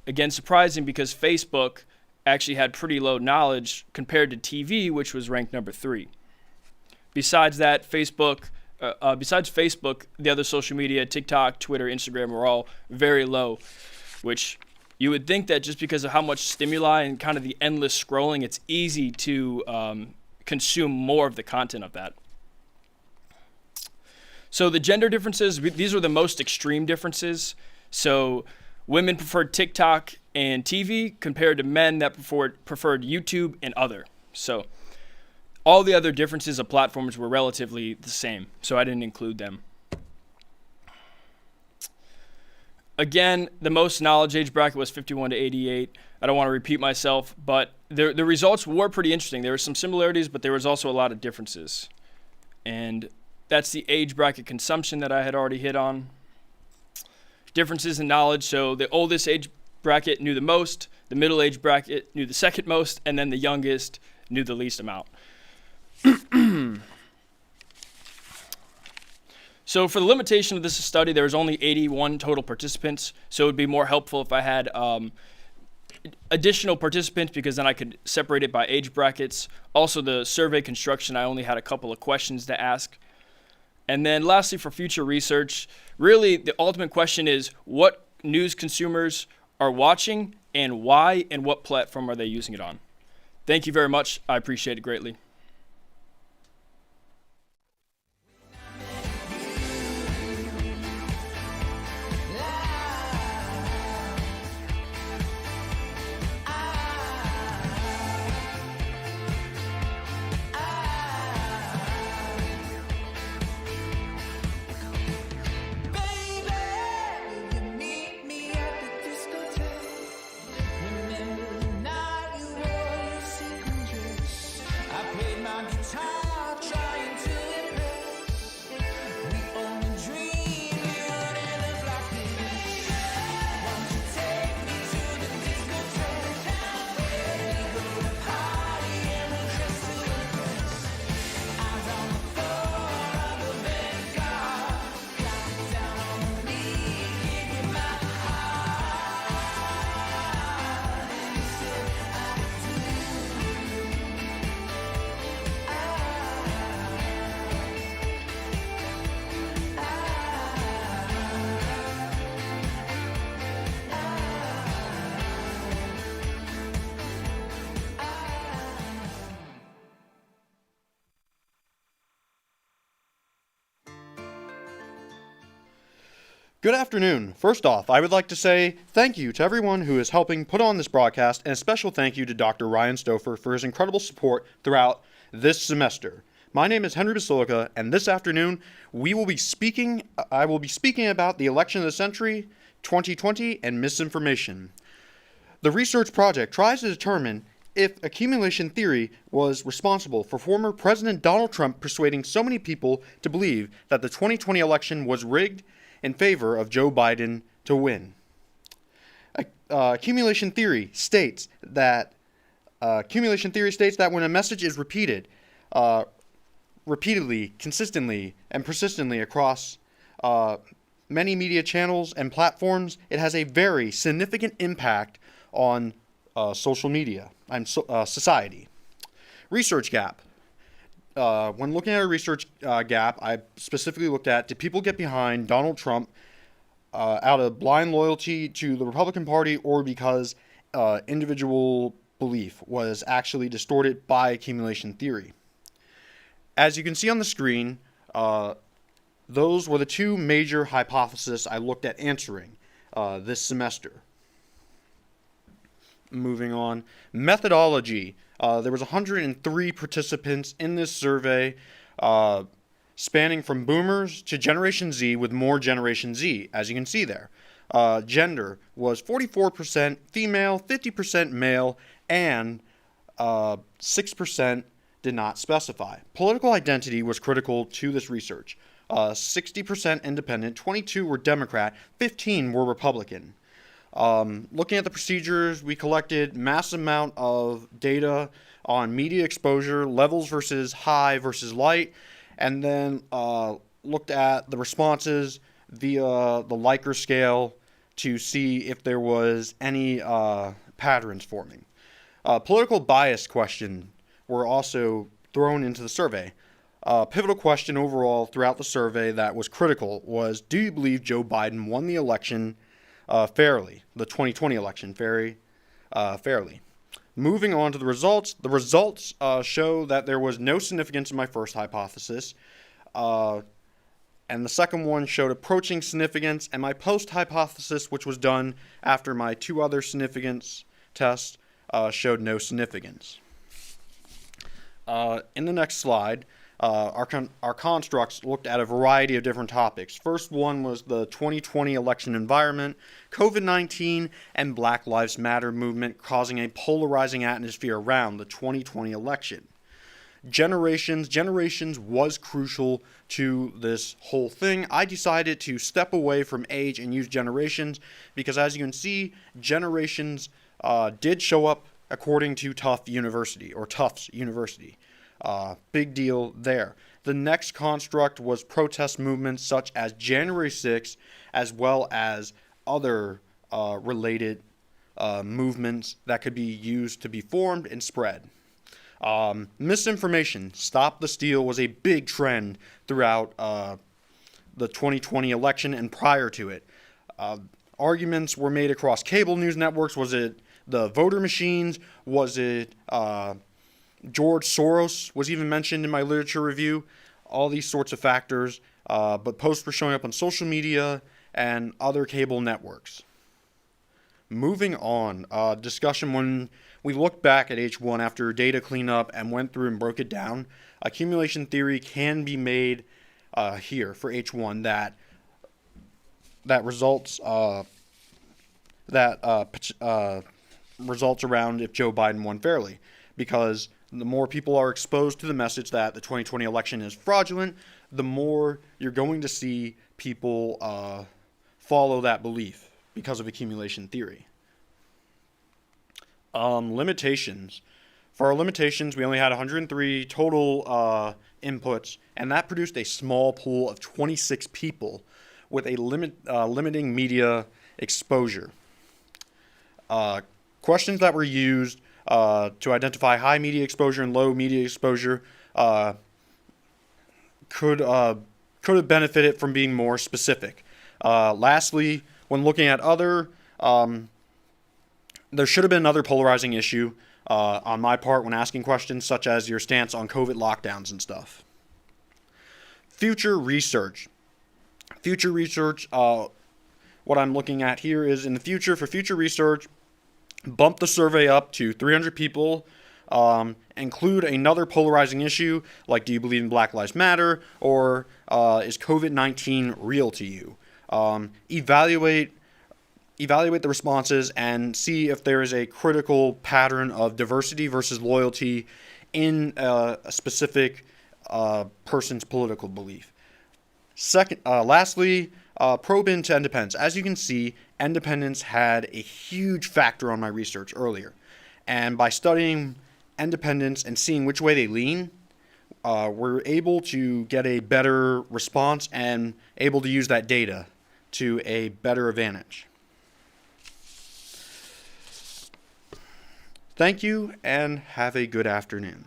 Again, surprising because Facebook actually had pretty low knowledge compared to TV, which was ranked number 3. Besides that, besides Facebook, the other social media, TikTok, Twitter, Instagram, were all very low, which you would think that just because of how much stimuli and kind of the endless scrolling, it's easy to consume more of the content of that. So the gender differences, these were the most extreme differences. So women preferred TikTok and TV compared to men that preferred YouTube and other. So all the other differences of platforms were relatively the same, so I didn't include them. Again, the most knowledge age bracket was 51 to 88. I don't want to repeat myself, but the results were pretty interesting. There were some similarities, but there was also a lot of differences. And that's the age bracket consumption that I had already hit on. Differences in knowledge, so the oldest age bracket knew the most, the middle age bracket knew the second most, and then the youngest knew the least amount. So for the limitation of this study, there was only 81 total participants, so it would be more helpful if I had additional participants because then I could separate it by age brackets. Also, the survey construction, I only had a couple of questions to ask. And then lastly, for future research, really the ultimate question is what news consumers are watching and why and what platform are they using it on. Thank you very much. I appreciate it greatly. Good afternoon. First off, I would like to say thank you to everyone who is helping put on this broadcast, and a special thank you to Dr. Ryan Stouffer for his incredible support throughout this semester. My name is Henry Basilica, and this afternoon I will be speaking about the election of the century, 2020, and misinformation. The research project tries to determine if accumulation theory was responsible for former President Donald Trump persuading so many people to believe that the 2020 election was rigged in favor of Joe Biden to win. Accumulation theory states that when a message is repeated, repeatedly, consistently, and persistently across many media channels and platforms, it has a very significant impact on social media and society. Research gap. when looking at a research gap, I specifically looked at, did people get behind Donald Trump out of blind loyalty to the Republican Party or because individual belief was actually distorted by accumulation theory? As you can see on the screen, those were the two major hypotheses I looked at answering this semester. Moving on. Methodology. There was 103 participants in this survey, spanning from boomers to Generation Z, with more Generation Z, as you can see there. Gender was 44% female, 50% male, and 6% did not specify. Political identity was critical to this research. 60% independent, 22 were Democrat, 15 were Republican. Looking at the procedures, we collected mass amount of data on media exposure, levels versus high versus light, and then looked at the responses via the Likert scale to see if there was any patterns forming. Political bias questions were also thrown into the survey. Pivotal question overall throughout the survey that was critical was, do you believe Joe Biden won the election fairly, the 2020 election fairly? Moving on to the results show that there was no significance in my first hypothesis, and the second one showed approaching significance, and my post-hypothesis, which was done after my two other significance tests, showed no significance. In the next slide, our constructs looked at a variety of different topics. First one was the 2020 election environment, COVID-19, and Black Lives Matter movement causing a polarizing atmosphere around the 2020 election. Generations was crucial to this whole thing. I decided to step away from age and use generations because, as you can see, generations did show up according to Tufts University. Big deal there. The next construct was protest movements such as January 6th, as well as other related movements that could be used to be formed and spread. Misinformation, stop the steal, was a big trend throughout the 2020 election and prior to it. Arguments were made across cable news networks. Was it the voter machines? Was it George Soros was even mentioned in my literature review? All these sorts of factors, but posts were showing up on social media and other cable networks. Moving on, discussion when we looked back at H1 after data cleanup and went through and broke it down. Accumulation theory can be made here for H1 that results results around if Joe Biden won fairly, because the more people are exposed to the message that the 2020 election is fraudulent, the more you're going to see people follow that belief because of accumulation theory. Limitations. For our limitations, we only had 103 total inputs, and that produced a small pool of 26 people with a limiting media exposure. Questions that were used to identify high media exposure and low media exposure could have benefited from being more specific. Lastly, when looking at other, there should have been another polarizing issue on my part when asking questions, such as your stance on COVID lockdowns and stuff. Future research. What I'm looking at here is, in the future, for future research, bump the survey up to 300 people, include another polarizing issue, like do you believe in Black Lives Matter, or is COVID-19 real to you? Evaluate the responses and see if there is a critical pattern of diversity versus loyalty in a specific person's political belief. Lastly, probe into independence. As you can see, independence had a huge factor on my research earlier. And by studying independence and seeing which way they lean, we're able to get a better response and able to use that data to a better advantage. Thank you and have a good afternoon.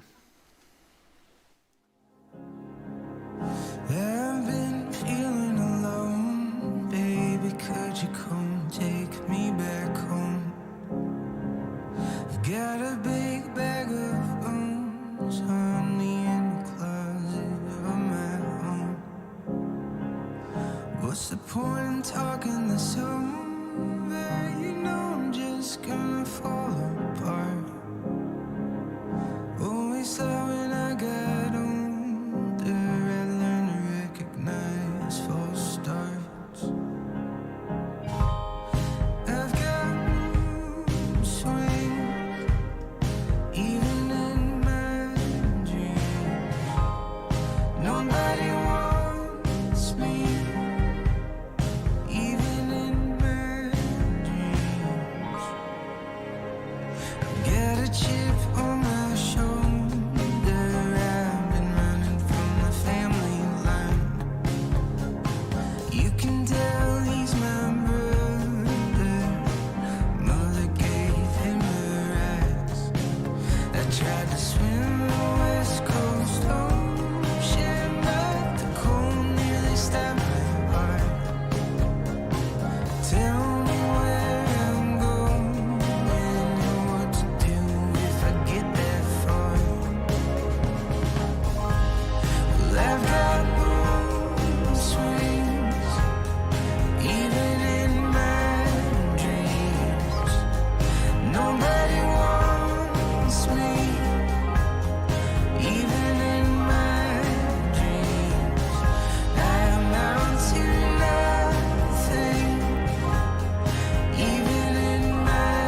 What's the point in talking this over? You know I'm just gonna fall apart. Always thought when I got older I'd learn to recognize false starts. I've got mood swings, even in my dreams. Nobody wants me, even in my dreams. I've got a chip on my shoulder. I've been running from the family line. You can tell he's my brother. Mother gave him her eyes. I tried to swim the West Coast Ocean, but the cold nearly stopped my heart. Tell me where I'm going and what to do if I get that far. Well, I've got mood swings, even in my dreams. Nobody wants me, even in my dreams. I amount to nothing, even in my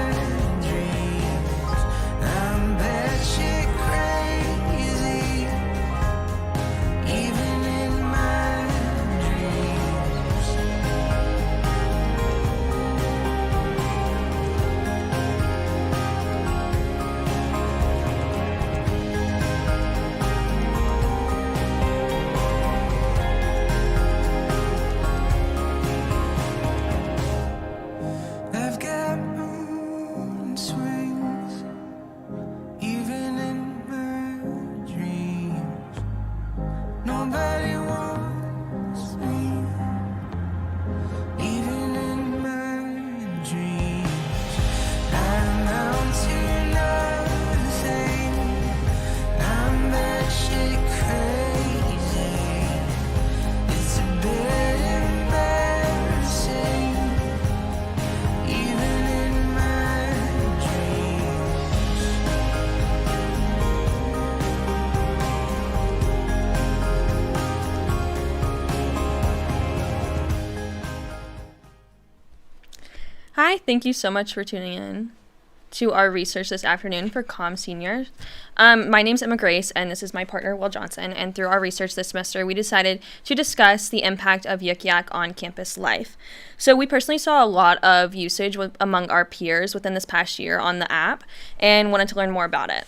dreams. I'm batshit crazy, even in my dreams. I've got mood swings, even in my dreams. Nobody wants me, even in my dreams. I amount to nothing. I'm batshit crazy. It's a bit embarrassing, even in my dreams. Hi, thank you so much for tuning in to our research this afternoon for COM Seniors. My name's Emma Grace, and this is my partner, Will Johnson, and through our research this semester, we decided to discuss the impact of Yik Yak on campus life. So we personally saw a lot of usage among our peers within this past year on the app, and wanted to learn more about it.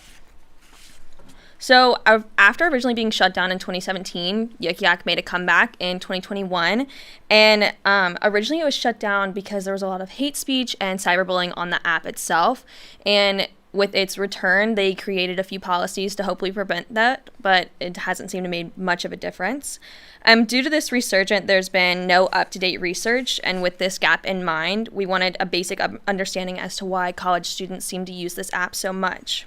So after originally being shut down in 2017, Yik Yak made a comeback in 2021. And originally it was shut down because there was a lot of hate speech and cyberbullying on the app itself. And with its return, they created a few policies to hopefully prevent that, but it hasn't seemed to make much of a difference. Due to this resurgence, there's been no up-to-date research, and with this gap in mind, we wanted a basic understanding as to why college students seem to use this app so much.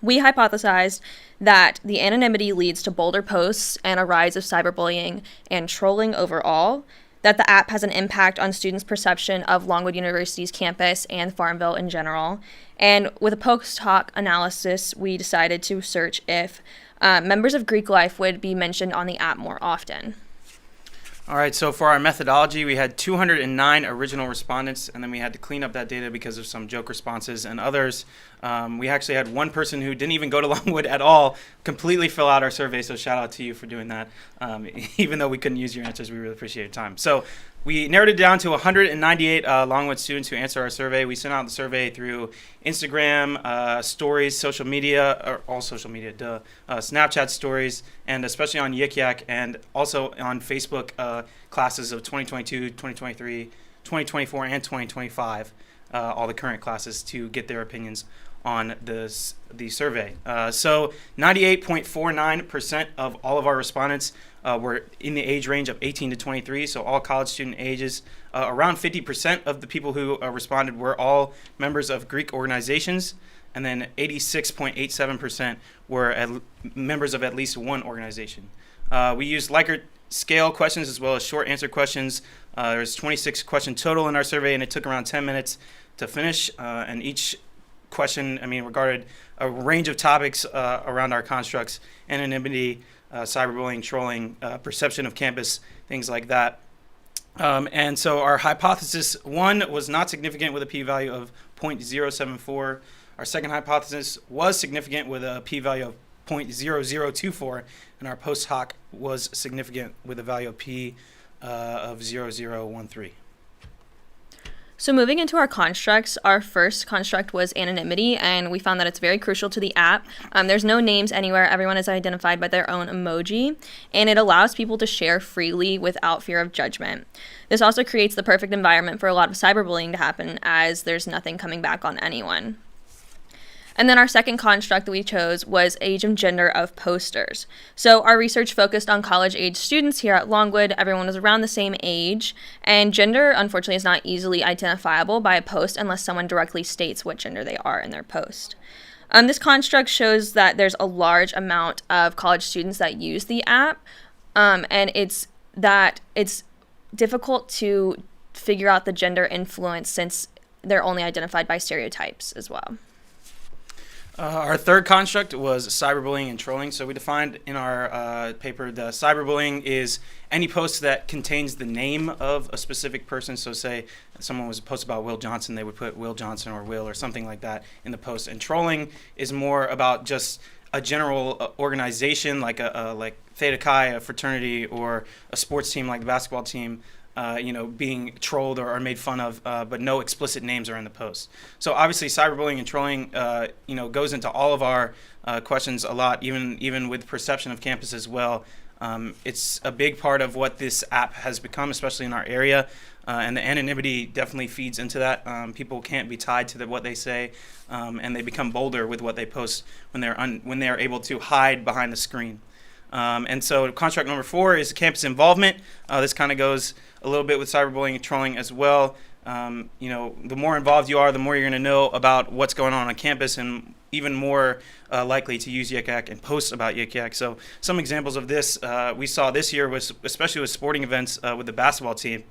We hypothesized that the anonymity leads to bolder posts and a rise of cyberbullying and trolling overall, that the app has an impact on students' perception of Longwood University's campus and Farmville in general. And with a post hoc analysis, we decided to search if members of Greek life would be mentioned on the app more often. All right, so for our methodology, we had 209 original respondents, and then we had to clean up that data because of some joke responses and others. We actually had one person who didn't even go to Longwood at all completely fill out our survey, so shout out to you for doing that. Even though we couldn't use your answers, we really appreciate your time. So we narrowed it down to 198 Longwood students who answered our survey. We sent out the survey through Instagram, stories, social media, or all social media, Snapchat stories, and especially on Yik Yak, and also on Facebook classes of 2022, 2023, 2024, and 2025, all the current classes, to get their opinions on the survey. So 98.49% of all of our respondents were in the age range of 18 to 23, so all college student ages. Around 50% of the people who responded were all members of Greek organizations, and then 86.87% were members of at least one organization. We used Likert scale questions as well as short answer questions. There's 26 questions total in our survey, and it took around 10 minutes to finish. And each question, regarded a range of topics around our constructs: anonymity, cyberbullying, trolling, perception of campus, things like that. And so our hypothesis 1 was not significant with a p-value of 0.074. Our second hypothesis was significant with a p-value of 0.0024, and our post hoc was significant with a value of p of 0.013. So moving into our constructs, our first construct was anonymity, and we found that it's very crucial to the app. There's no names anywhere. Everyone is identified by their own emoji, and it allows people to share freely without fear of judgment. This also creates the perfect environment for a lot of cyberbullying to happen, as there's nothing coming back on anyone. And then our second construct that we chose was age and gender of posters. So our research focused on college-age students here at Longwood. Everyone was around the same age, and gender, unfortunately, is not easily identifiable by a post unless someone directly states what gender they are in their post. This construct shows that there's a large amount of college students that use the app, and it's difficult to figure out the gender influence since they're only identified by stereotypes as well. Our third construct was cyberbullying and trolling. So we defined in our paper the cyberbullying is any post that contains the name of a specific person. So say someone was posted about Will Johnson, they would put Will Johnson or Will or something like that in the post. And trolling is more about just a general organization like like Theta Chi, a fraternity, or a sports team like the basketball team, being trolled or made fun of, but no explicit names are in the post. So obviously cyberbullying and trolling, goes into all of our questions a lot, even with perception of campus as well. It's a big part of what this app has become, especially in our area, and the anonymity definitely feeds into that. People can't be tied to what they say, and they become bolder with what they post when they're able to hide behind the screen. And so construct number 4 is campus involvement. This kind of goes a little bit with cyberbullying and trolling as well. The more involved you are, the more you're going to know about what's going on campus, and even more likely to use Yik Yak and post about Yik Yak. So some examples of this we saw this year was especially with sporting events with the basketball team.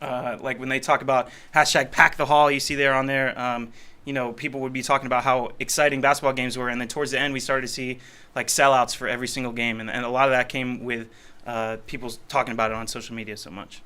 Like when they talk about hashtag pack the hall, you see there on there, people would be talking about how exciting basketball games were, and then towards the end we started to see like sellouts for every single game, and a lot of that came with people talking about it on social media so much.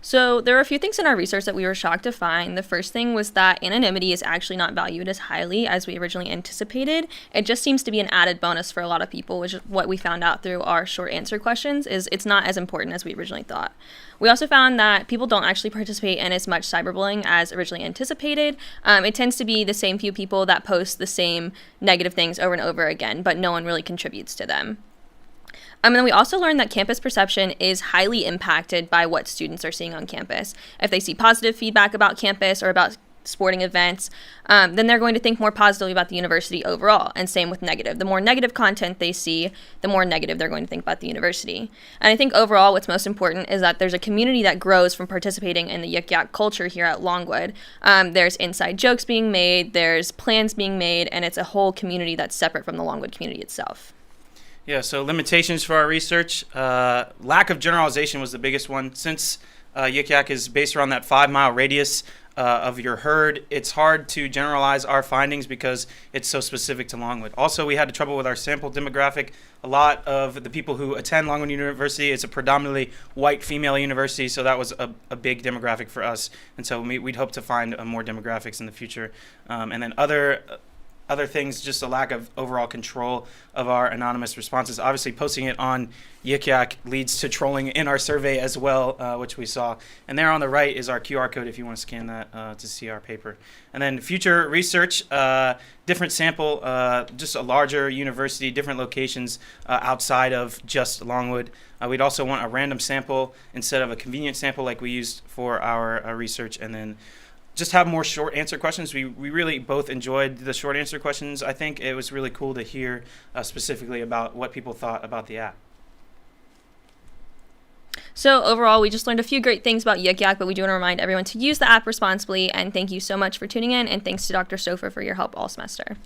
So there were a few things in our research that we were shocked to find. The first thing was that anonymity is actually not valued as highly as we originally anticipated. It just seems to be an added bonus for a lot of people, which is what we found out through our short answer questions, is it's not as important as we originally thought. We also found that people don't actually participate in as much cyberbullying as originally anticipated. It tends to be the same few people that post the same negative things over and over again, but no one really contributes to them. And then we also learned that campus perception is highly impacted by what students are seeing on campus. If they see positive feedback about campus or about sporting events, then they're going to think more positively about the university overall, and same with negative. The more negative content they see, the more negative they're going to think about the university. And I think overall what's most important is that there's a community that grows from participating in the Yik Yak culture here at Longwood. There's inside jokes being made, there's plans being made, and it's a whole community that's separate from the Longwood community itself. Yeah, so limitations for our research. Lack of generalization was the biggest one. Since Yik Yak is based around that 5-mile radius of your herd, it's hard to generalize our findings because it's so specific to Longwood. Also, we had trouble with our sample demographic. A lot of the people who attend Longwood University is a predominantly white female university, so that was a big demographic for us. And so we'd hope to find more demographics in the future. And then other things, just a lack of overall control of our anonymous responses. Obviously, posting it on Yik Yak leads to trolling in our survey as well, which we saw. And there on the right is our QR code if you want to scan that to see our paper. And then future research, different sample, just a larger university, different locations outside of just Longwood. We'd also want a random sample instead of a convenient sample like we used for our research. And then just have more short answer questions. We really both enjoyed the short answer questions. I think it was really cool to hear specifically about what people thought about the app. So overall, we just learned a few great things about Yik Yak, but we do want to remind everyone to use the app responsibly. And thank you so much for tuning in, and thanks to Dr. Stouffer for your help all semester.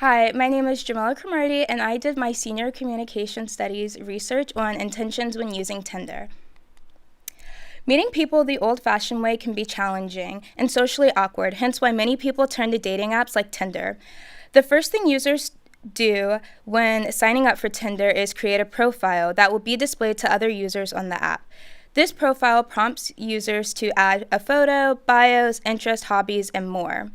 Hi, my name is Jamila Cromartie, and I did my senior communication studies research on intentions when using Tinder. Meeting people the old-fashioned way can be challenging and socially awkward, hence why many people turn to dating apps like Tinder. The first thing users do when signing up for Tinder is create a profile that will be displayed to other users on the app. This profile prompts users to add a photo, bios, interests, hobbies, and more.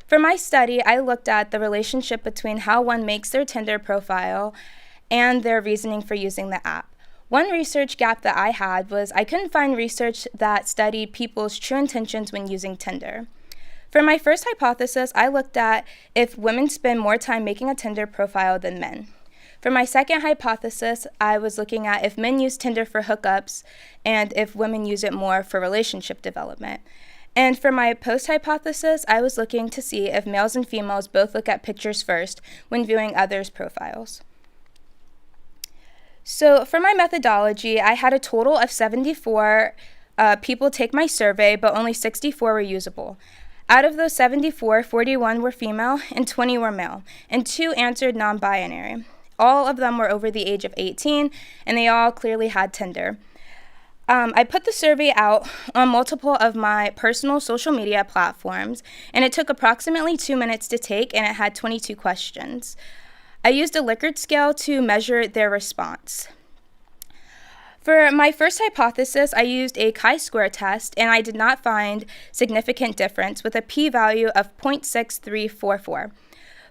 For my study, I looked at the relationship between how one makes their Tinder profile and their reasoning for using the app. One research gap that I had was I couldn't find research that studied people's true intentions when using Tinder. For my first hypothesis, I looked at if women spend more time making a Tinder profile than men. For my second hypothesis, I was looking at if men use Tinder for hookups and if women use it more for relationship development. And for my post-hypothesis, I was looking to see if males and females both look at pictures first when viewing others' profiles. So for my methodology, I had a total of 74 people take my survey, but only 64 were usable. Out of those 74, 41 were female and 20 were male, and 2 answered non-binary. All of them were over the age of 18, and they all clearly had Tinder. I put the survey out on multiple of my personal social media platforms, and it took approximately 2 minutes to take, and it had 22 questions. I used a Likert scale to measure their response. For my first hypothesis, I used a chi-square test, and I did not find significant difference with a p-value of 0.6344.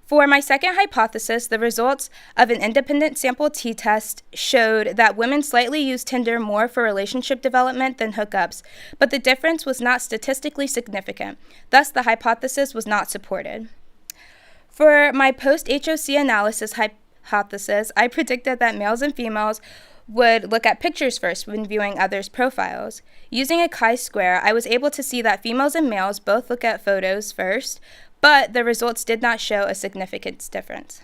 For my second hypothesis, the results of an independent sample t-test showed that women slightly use Tinder more for relationship development than hookups, but the difference was not statistically significant. Thus, the hypothesis was not supported. For my post-HOC analysis hypothesis, I predicted that males and females would look at pictures first when viewing others' profiles. Using a chi-square, I was able to see that females and males both look at photos first, but the results did not show a significant difference.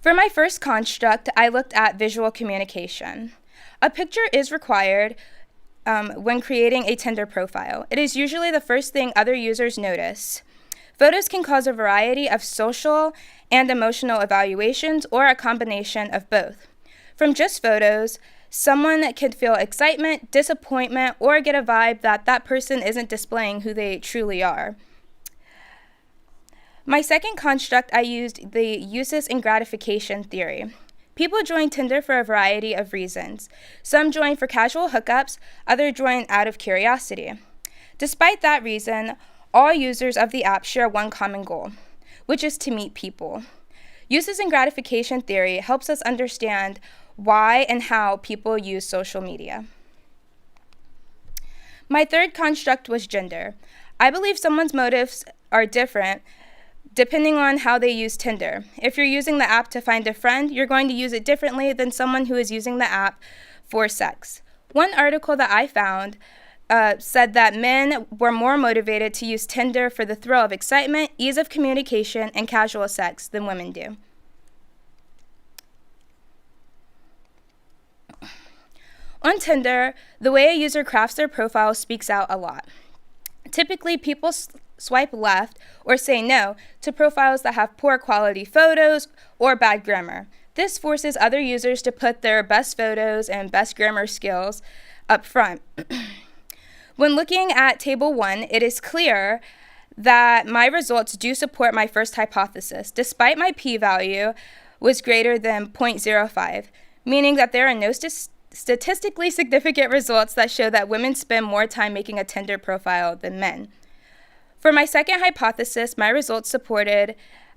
For my first construct, I looked at visual communication. A picture is required when creating a Tinder profile. It is usually the first thing other users notice. Photos can cause a variety of social and emotional evaluations or a combination of both. From just photos, someone can feel excitement, disappointment, or get a vibe that that person isn't displaying who they truly are. My second construct, I used the uses and gratification theory. People join Tinder for a variety of reasons. Some join for casual hookups, others join out of curiosity. Despite that reason, all users of the app share one common goal, which is to meet people. Uses and gratification theory helps us understand why and how people use social media. My third construct was gender. I believe someone's motives are different depending on how they use Tinder. If you're using the app to find a friend, you're going to use it differently than someone who is using the app for sex. One article that I found said that men were more motivated to use Tinder for the thrill of excitement, ease of communication, and casual sex than women do. On Tinder, the way a user crafts their profile speaks out a lot. Typically, people swipe left or say no to profiles that have poor quality photos or bad grammar. This forces other users to put their best photos and best grammar skills up front. When looking at Table 1, it is clear that my results do support my first hypothesis, despite my p-value was greater than 0.05, meaning that there are no statistically significant results that show that women spend more time making a Tinder profile than men. For my second hypothesis, my results supported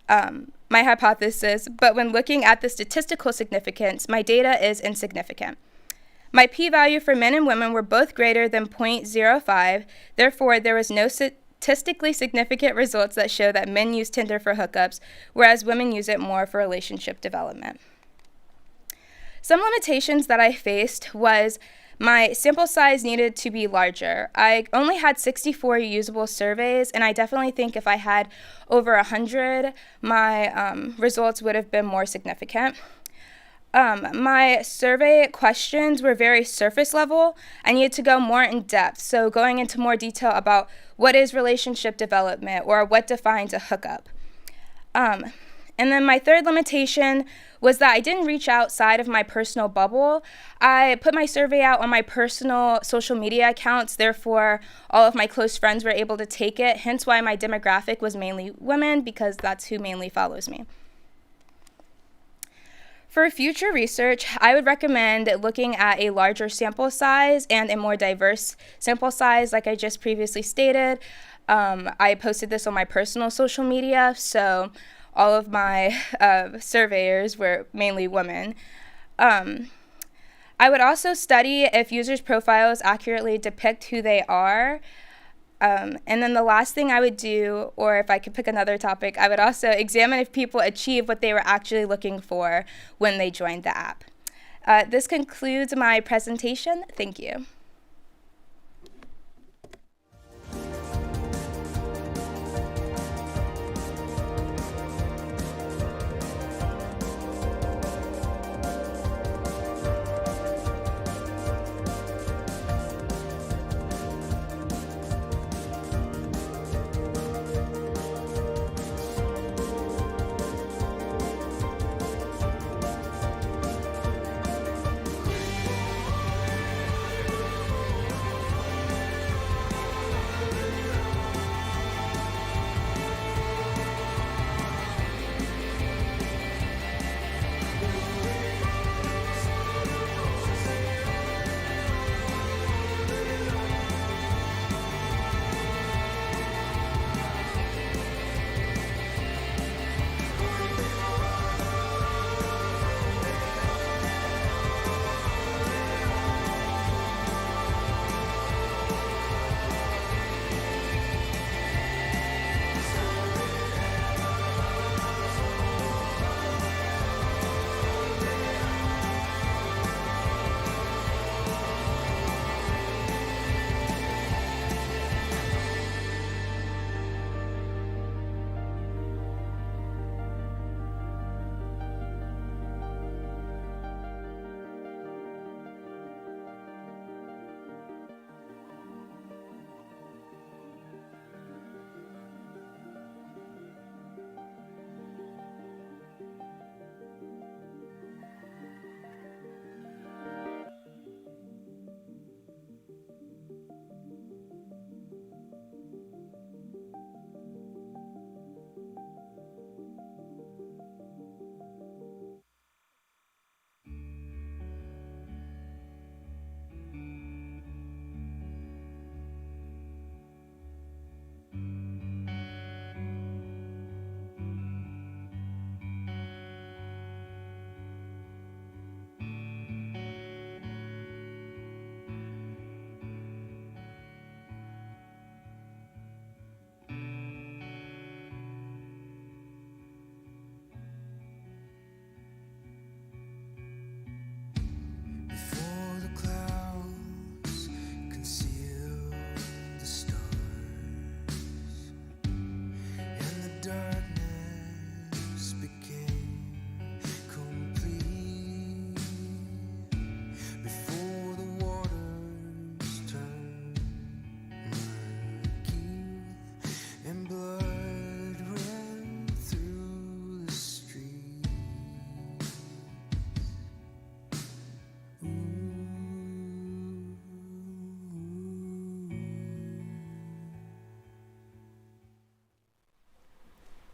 my hypothesis, but when looking at the statistical significance, my data is insignificant. My p-value for men and women were both greater than 0.05, therefore there was no statistically significant results that show that men use Tinder for hookups, whereas women use it more for relationship development. Some limitations that I faced was my sample size needed to be larger. I only had 64 usable surveys, and I definitely think if I had over 100, my results would have been more significant. My survey questions were very surface level. I needed to go more in depth, so going into more detail about what is relationship development or what defines a hookup. And then my third limitation was that I didn't reach outside of my personal bubble. I put my survey out on my personal social media accounts, therefore all of my close friends were able to take it, hence why my demographic was mainly women, because that's who mainly follows me. For future research, I would recommend looking at a larger sample size and a more diverse sample size, like I just previously stated. I posted this on my personal social media, so all of my surveyors were mainly women. I would also study if users' profiles accurately depict who they are. And then the last thing I would do, or if I could pick another topic, I would also examine if people achieve what they were actually looking for when they joined the app. This concludes my presentation. Thank you.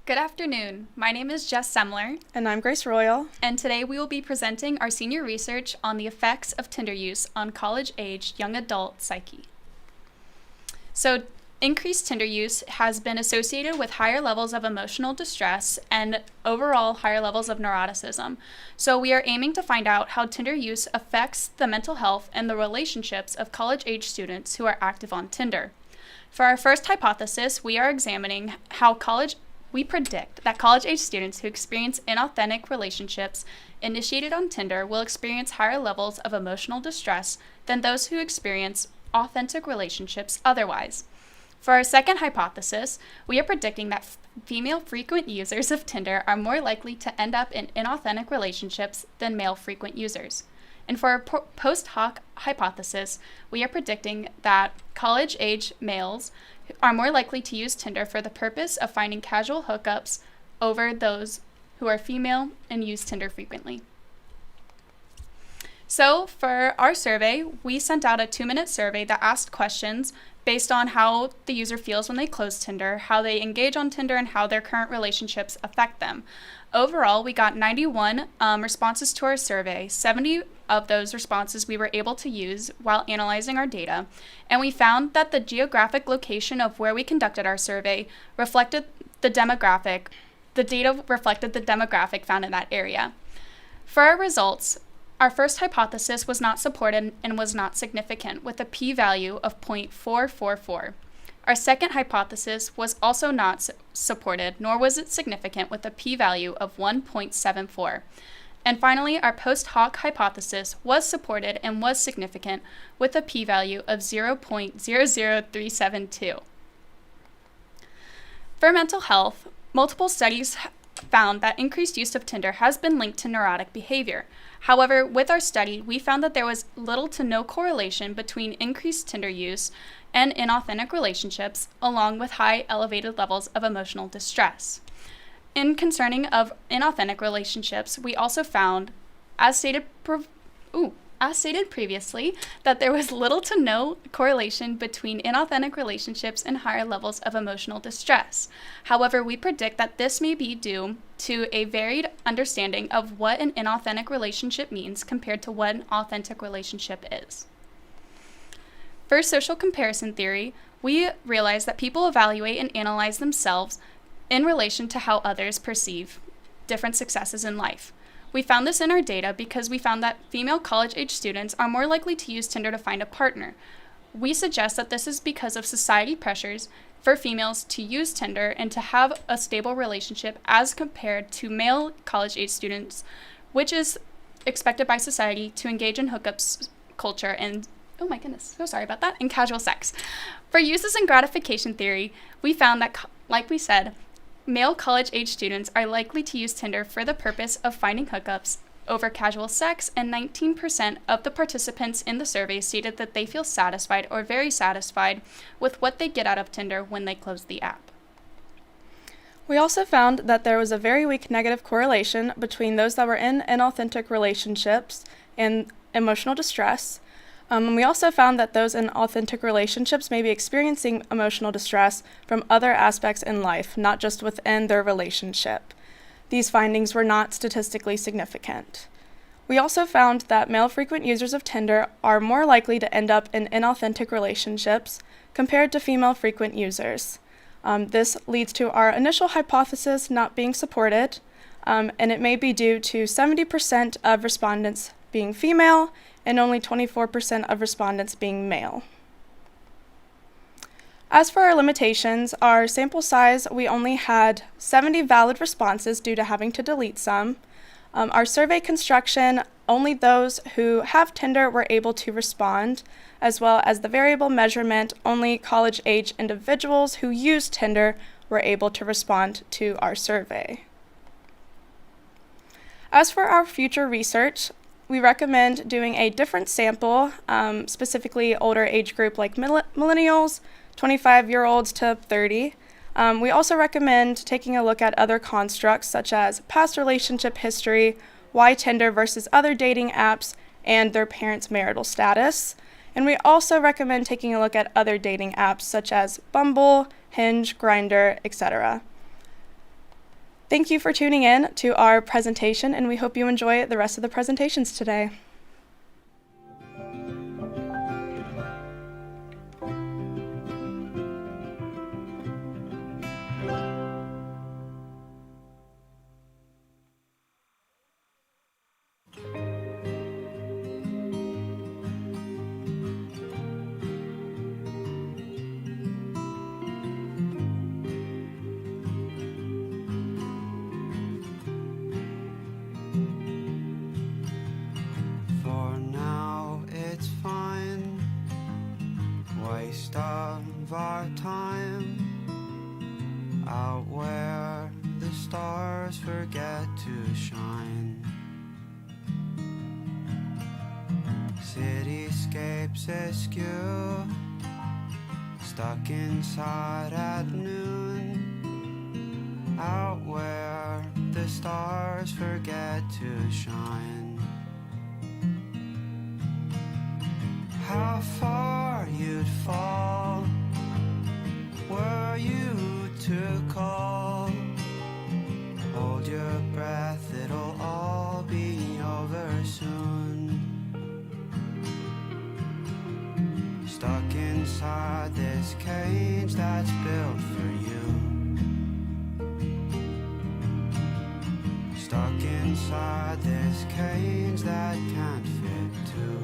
Good afternoon. My name is Jess Semmler. And I'm Grace Royal. And today we will be presenting our senior research on the effects of Tinder use on college-aged young adult psyche. So, increased Tinder use has been associated with higher levels of emotional distress and overall higher levels of neuroticism. So we are aiming to find out how Tinder use affects the mental health and the relationships of college-age students who are active on Tinder. For our first hypothesis, we are examining how we predict that college-age students who experience inauthentic relationships initiated on Tinder will experience higher levels of emotional distress than those who experience authentic relationships otherwise. For our second hypothesis, we are predicting that female frequent users of Tinder are more likely to end up in inauthentic relationships than male frequent users. And for our post hoc hypothesis, we are predicting that college-age males are more likely to use Tinder for the purpose of finding casual hookups over those who are female and use Tinder frequently. So for our survey, we sent out a 2-minute survey that asked questions based on how the user feels when they close Tinder, how they engage on Tinder, and how their current relationships affect them. Overall, we got 91 responses to our survey. 70 of those responses we were able to use while analyzing our data, and we found that the geographic location of where we conducted our survey reflected the demographic. The data reflected the demographic found in that area. For our results, our first hypothesis was not supported and was not significant, with a p-value of 0.444. Our second hypothesis was also not supported, nor was it significant, with a p-value of 1.74. And finally, our post hoc hypothesis was supported and was significant, with a p-value of 0.00372. For mental health, multiple studies found that increased use of Tinder has been linked to neurotic behavior. However, with our study, we found that there was little to no correlation between increased Tinder use and inauthentic relationships, along with high elevated levels of emotional distress. In concerning of inauthentic relationships, we also found, as stated previously, that there was little to no correlation between inauthentic relationships and higher levels of emotional distress. However, we predict that this may be due to a varied understanding of what an inauthentic relationship means compared to what an authentic relationship is. For social comparison theory, we realize that people evaluate and analyze themselves in relation to how others perceive different successes in life. We found this in our data because we found that female college-age students are more likely to use Tinder to find a partner. We suggest that this is because of society pressures for females to use Tinder and to have a stable relationship as compared to male college-age students, which is expected by society to engage in hookups culture and, oh my goodness, so sorry about that, and casual sex. For uses in gratification theory, we found that, like we said, male college-age students are likely to use Tinder for the purpose of finding hookups over casual sex, and 19% of the participants in the survey stated that they feel satisfied or very satisfied with what they get out of Tinder when they close the app. We also found that there was a very weak negative correlation between those that were in inauthentic relationships and emotional distress. We also found that those in authentic relationships may be experiencing emotional distress from other aspects in life, not just within their relationship. These findings were not statistically significant. We also found that male frequent users of Tinder are more likely to end up in inauthentic relationships compared to female frequent users. This leads to our initial hypothesis not being supported, and it may be due to 70% of respondents being female and only 24% of respondents being male. As for our limitations, our sample size, we only had 70 valid responses due to having to delete some. Our survey construction, only those who have Tinder were able to respond, as well as the variable measurement, only college-age individuals who use Tinder were able to respond to our survey. As for our future research, we recommend doing a different sample, specifically older age group like millennials, 25-year-olds to 30. We also recommend taking a look at other constructs such as past relationship history, why Tinder versus other dating apps, and their parents' marital status. And we also recommend taking a look at other dating apps such as Bumble, Hinge, Grindr, etc. Thank you for tuning in to our presentation, and we hope you enjoy the rest of the presentations today. stars forget to shine. Cityscapes askew, stuck inside at noon, out where the stars forget to shine. How far you'd fall were you to call. Hold your breath, it'll all be over soon. Stuck inside this cage that's built for you. Stuck inside this cage that can't fit two.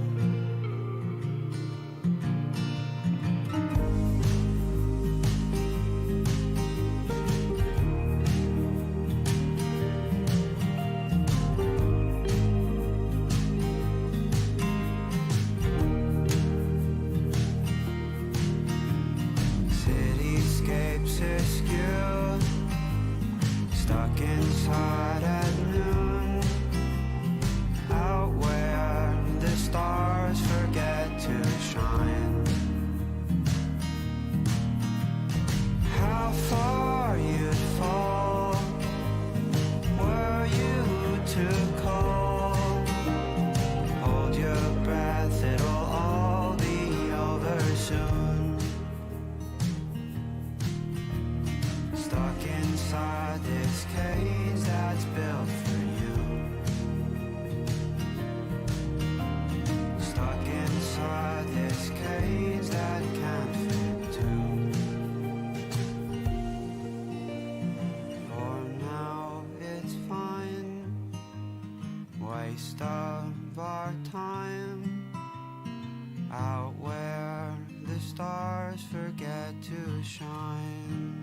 Cityscapes askew, stuck inside at noon, out where the stars forget to shine. How far you'd fall were you to call. Hold your breath, it'll all be over soon. Stuck inside this cage that's built for you. Stuck inside this cage that can't fit two. For now it's fine, waste of our time, out where the stars forget to shine.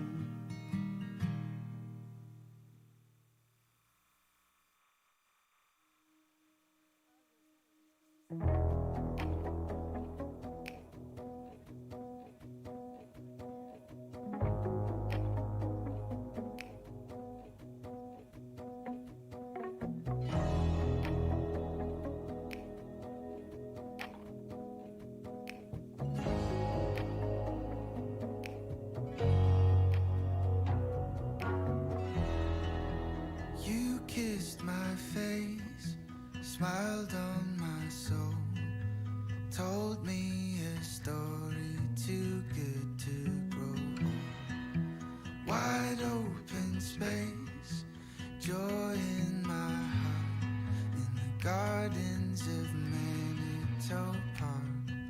You kissed my face, smiled on my soul, told me a story too good to grow old. Wide open space, joy in my heart, in the gardens of Manitou Park.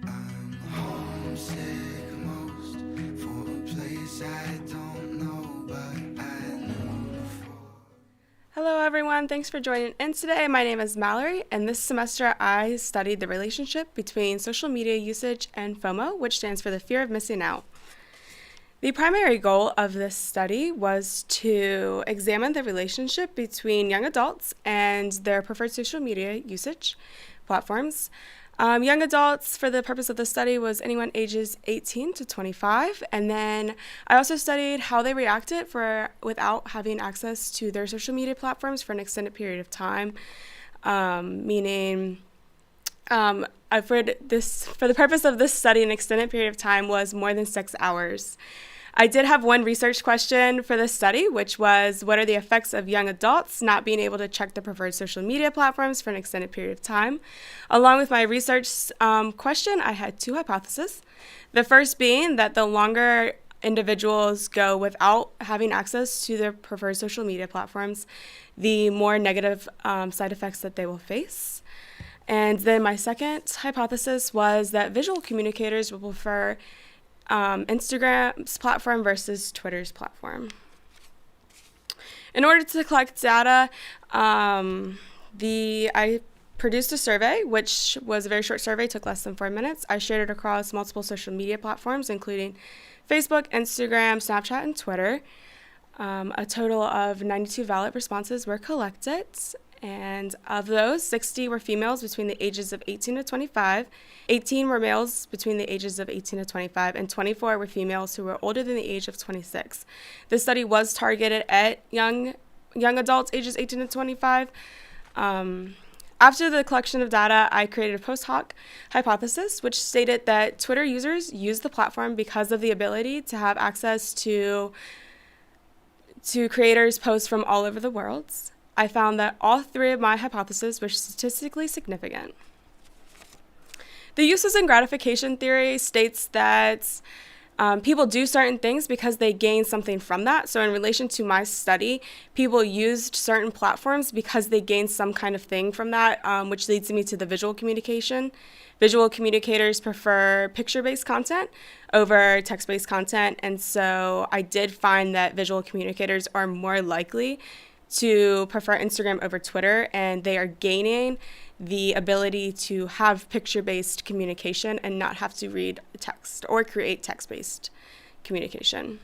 I'm homesick most for a place I don't know, but I knew before. Hello, everyone. Thanks for joining in today. My name is Mallory, and this semester I studied the relationship between social media usage and FOMO, which stands for the fear of missing out. The primary goal of this study was to examine the relationship between young adults and their preferred social media usage platforms. Young adults, for the purpose of the study, was anyone ages 18 to 25. And then I also studied how they reacted without having access to their social media platforms for an extended period of time, meaning for the purpose of this study, an extended period of time was more than 6 hours. I did have one research question for this study, which was, what are the effects of young adults not being able to check their preferred social media platforms for an extended period of time? Along with my research question, I had two hypotheses. The first being that the longer individuals go without having access to their preferred social media platforms, the more negative side effects that they will face. And then my second hypothesis was that visual communicators will prefer Instagram's platform versus Twitter's platform. In order to collect data, I produced a survey, which was a very short survey, took less than 4 minutes. I shared it across multiple social media platforms, including Facebook, Instagram, Snapchat, and Twitter. A total of 92 valid responses were collected, and of those, 60 were females between the ages of 18 to 25, 18 were males between the ages of 18 to 25, and 24 were females who were older than the age of 26. This study was targeted at young young adults ages 18 to 25. After the collection of data, I created a post hoc hypothesis, which stated that Twitter users use the platform because of the ability to have access to creators' posts from all over the world. I found that all three of my hypotheses were statistically significant. The uses and gratification theory states that people do certain things because they gain something from that. So in relation to my study, people used certain platforms because they gained some kind of thing from that, which leads me to the visual communication. Visual communicators prefer picture-based content over text-based content, and so I did find that visual communicators are more likely to prefer Instagram over Twitter, and they are gaining the ability to have picture-based communication and not have to read text or create text-based communication.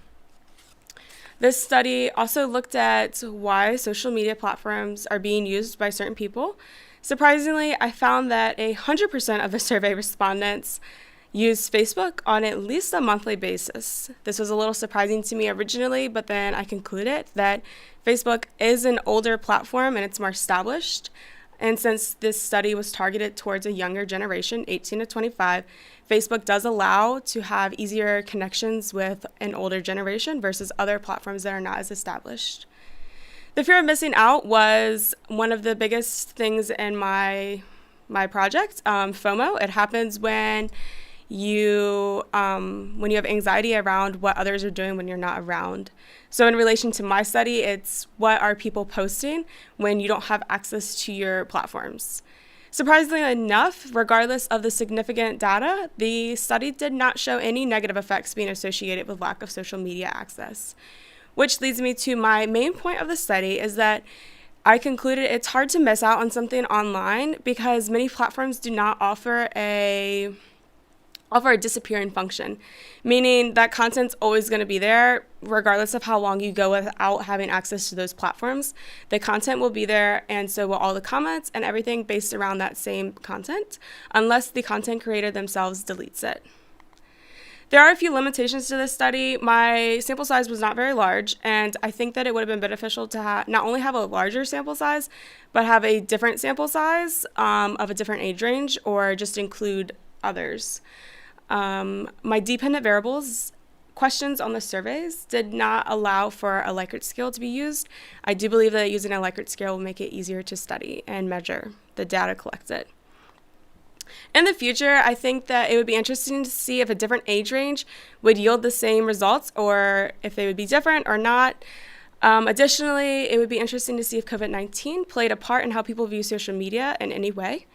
This study also looked at why social media platforms are being used by certain people. Surprisingly, I found that 100% of the survey respondents use Facebook on at least a monthly basis. This was a little surprising to me originally, but then I concluded that Facebook is an older platform and it's more established. And since this study was targeted towards a younger generation, 18 to 25, Facebook does allow to have easier connections with an older generation versus other platforms that are not as established. The fear of missing out was one of the biggest things in my project, FOMO. It happens when you have anxiety around what others are doing when you're not around. So in relation to my study, it's what are people posting when you don't have access to your platforms. Surprisingly enough, regardless of the significant data, the study did not show any negative effects being associated with lack of social media access. Which leads me to my main point of the study is that I concluded it's hard to miss out on something online because many platforms do not offer a disappearing function, meaning that content's always going to be there regardless of how long you go without having access to those platforms. The content will be there, and so will all the comments and everything based around that same content, unless the content creator themselves deletes it. There are a few limitations to this study. My sample size was not very large, and I think that it would have been beneficial to not only have a larger sample size, but have a different sample size of a different age range, or just include others. My dependent variables questions on the surveys did not allow for a Likert scale to be used. I do believe that using a Likert scale will make it easier to study and measure the data collected. In the future, I think that it would be interesting to see if a different age range would yield the same results or if they would be different or not. Additionally, it would be interesting to see if COVID-19 played a part in how people view social media in any way.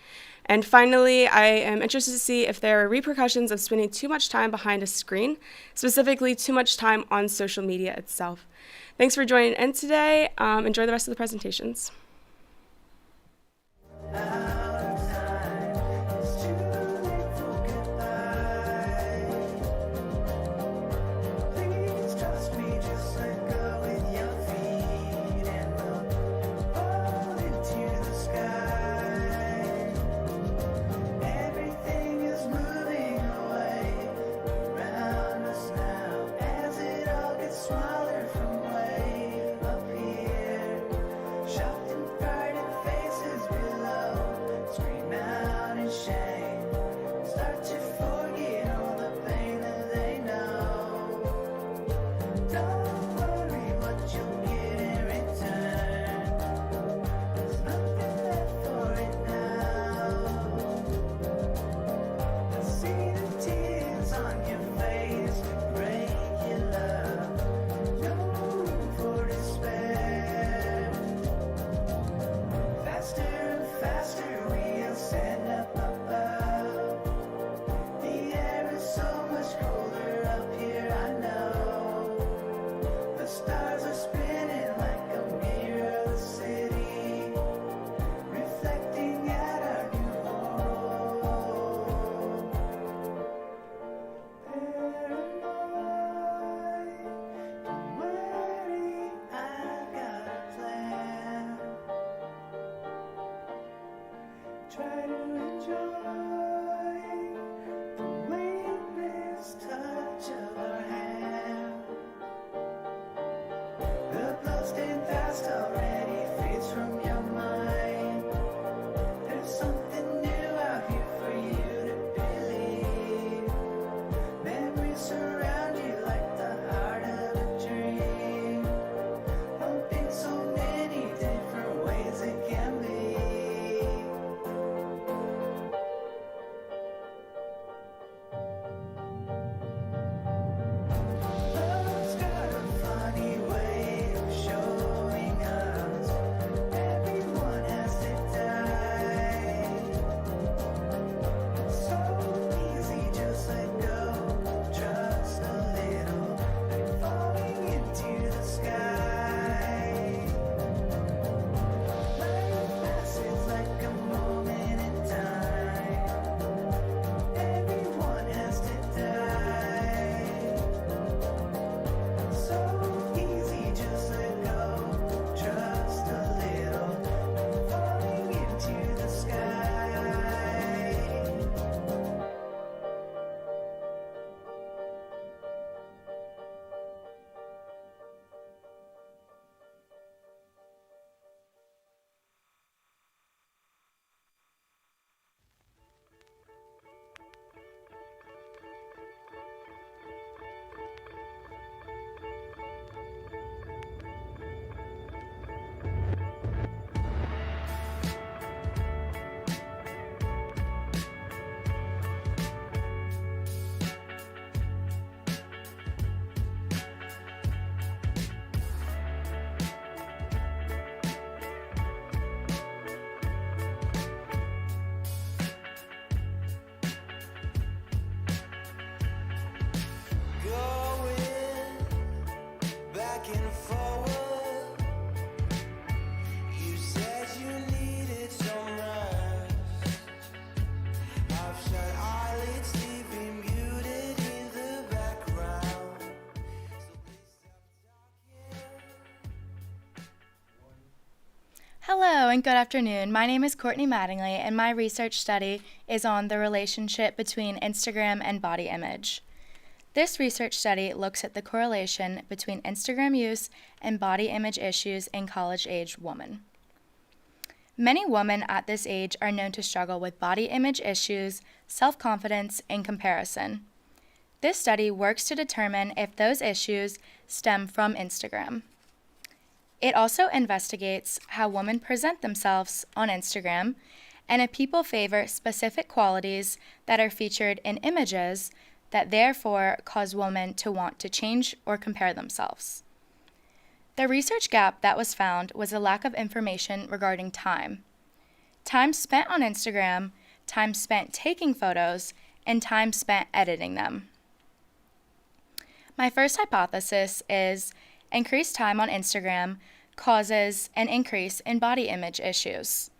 And finally, I am interested to see if there are repercussions of spending too much time behind a screen, specifically too much time on social media itself. Thanks for joining in today. Enjoy the rest of the presentations. Smaller from way up here, shocked and Hello and good afternoon. My name is Courtney Mattingly, and my research study is on the relationship between Instagram and body image. This research study looks at the correlation between Instagram use and body image issues in college-age women. Many women at this age are known to struggle with body image issues, self-confidence, and comparison. This study works to determine if those issues stem from Instagram. It also investigates how women present themselves on Instagram and if people favor specific qualities that are featured in images that therefore cause women to want to change or compare themselves. The research gap that was found was a lack of information regarding time. Time spent on Instagram, time spent taking photos, and time spent editing them. My first hypothesis is increased time on Instagram causes an increase in body image issues.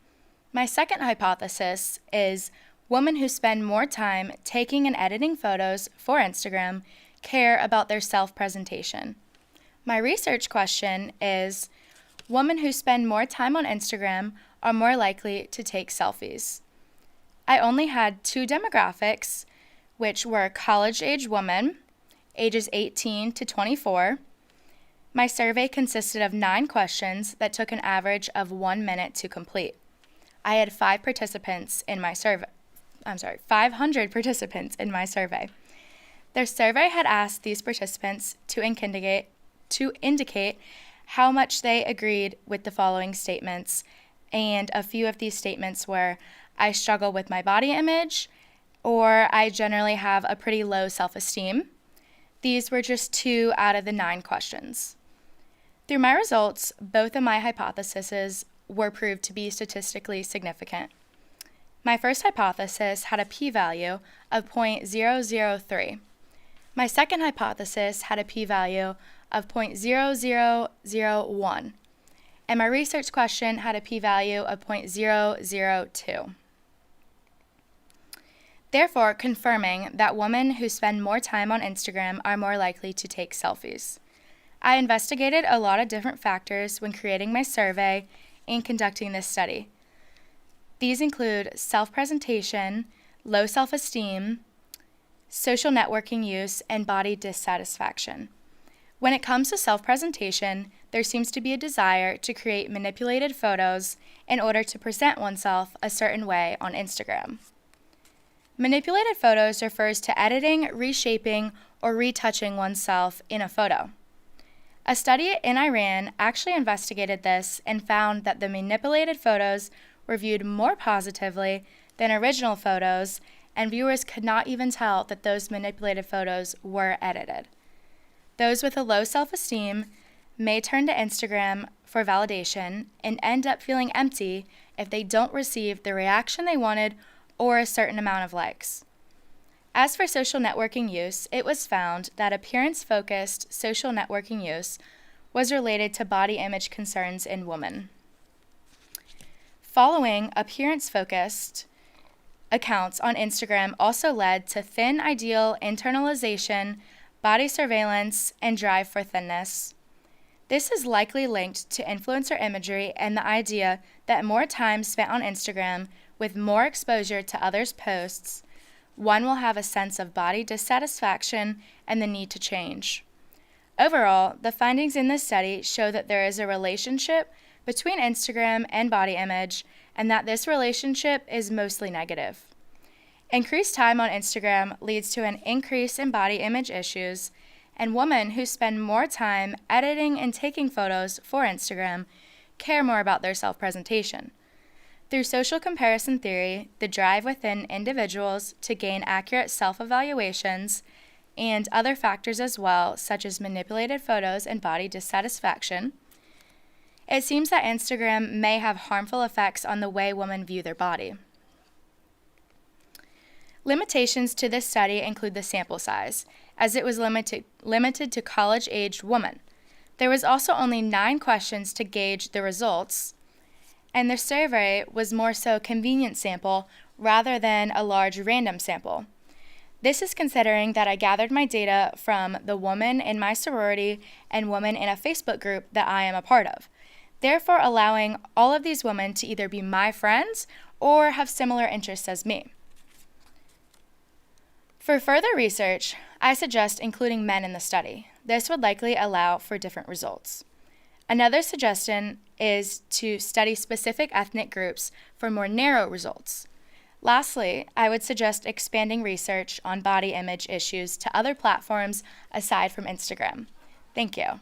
My second hypothesis is women who spend more time taking and editing photos for Instagram care about their self-presentation. My research question is women who spend more time on Instagram are more likely to take selfies. I only had 2 demographics, which were college-age women, ages 18 to 24. My survey consisted of 9 questions that took an average of 1 minute to complete. I had 500 participants in my survey. Their survey had asked these participants to indicate how much they agreed with the following statements, and a few of these statements were, I struggle with my body image, or I generally have a pretty low self-esteem. These were just 2 out of the 9 questions. Through my results, both of my hypotheses were proved to be statistically significant. My first hypothesis had a p-value of 0.003. My second hypothesis had a p-value of 0.0001, and my research question had a p-value of 0.002. Therefore, confirming that women who spend more time on Instagram are more likely to take selfies. I investigated a lot of different factors when creating my survey and conducting this study. These include self-presentation, low self-esteem, social networking use, and body dissatisfaction. When it comes to self-presentation, there seems to be a desire to create manipulated photos in order to present oneself a certain way on Instagram. Manipulated photos refers to editing, reshaping, or retouching oneself in a photo. A study in Iran actually investigated this and found that the manipulated photos were viewed more positively than original photos, and viewers could not even tell that those manipulated photos were edited. Those with a low self-esteem may turn to Instagram for validation and end up feeling empty if they don't receive the reaction they wanted or a certain amount of likes. As for social networking use, it was found that appearance-focused social networking use was related to body image concerns in women. Following appearance-focused accounts on Instagram also led to thin ideal internalization, body surveillance, and drive for thinness. This is likely linked to influencer imagery and the idea that more time spent on Instagram with more exposure to others' posts, one will have a sense of body dissatisfaction and the need to change. Overall, the findings in this study show that there is a relationship between Instagram and body image, and that this relationship is mostly negative. Increased time on Instagram leads to an increase in body image issues, and women who spend more time editing and taking photos for Instagram care more about their self-presentation. Through social comparison theory, the drive within individuals to gain accurate self-evaluations, and other factors as well, such as manipulated photos and body dissatisfaction, it seems that Instagram may have harmful effects on the way women view their body. Limitations to this study include the sample size, as it was limited to college-aged women. There was also only 9 questions to gauge the results, and the survey was more so a convenient sample rather than a large random sample. This is considering that I gathered my data from the women in my sorority and women in a Facebook group that I am a part of. therefore allowing all of these women to either be my friends or have similar interests as me. For further research, I suggest including men in the study. This would likely allow for different results. Another suggestion is to study specific ethnic groups for more narrow results. Lastly, I would suggest expanding research on body image issues to other platforms aside from Instagram. Thank you.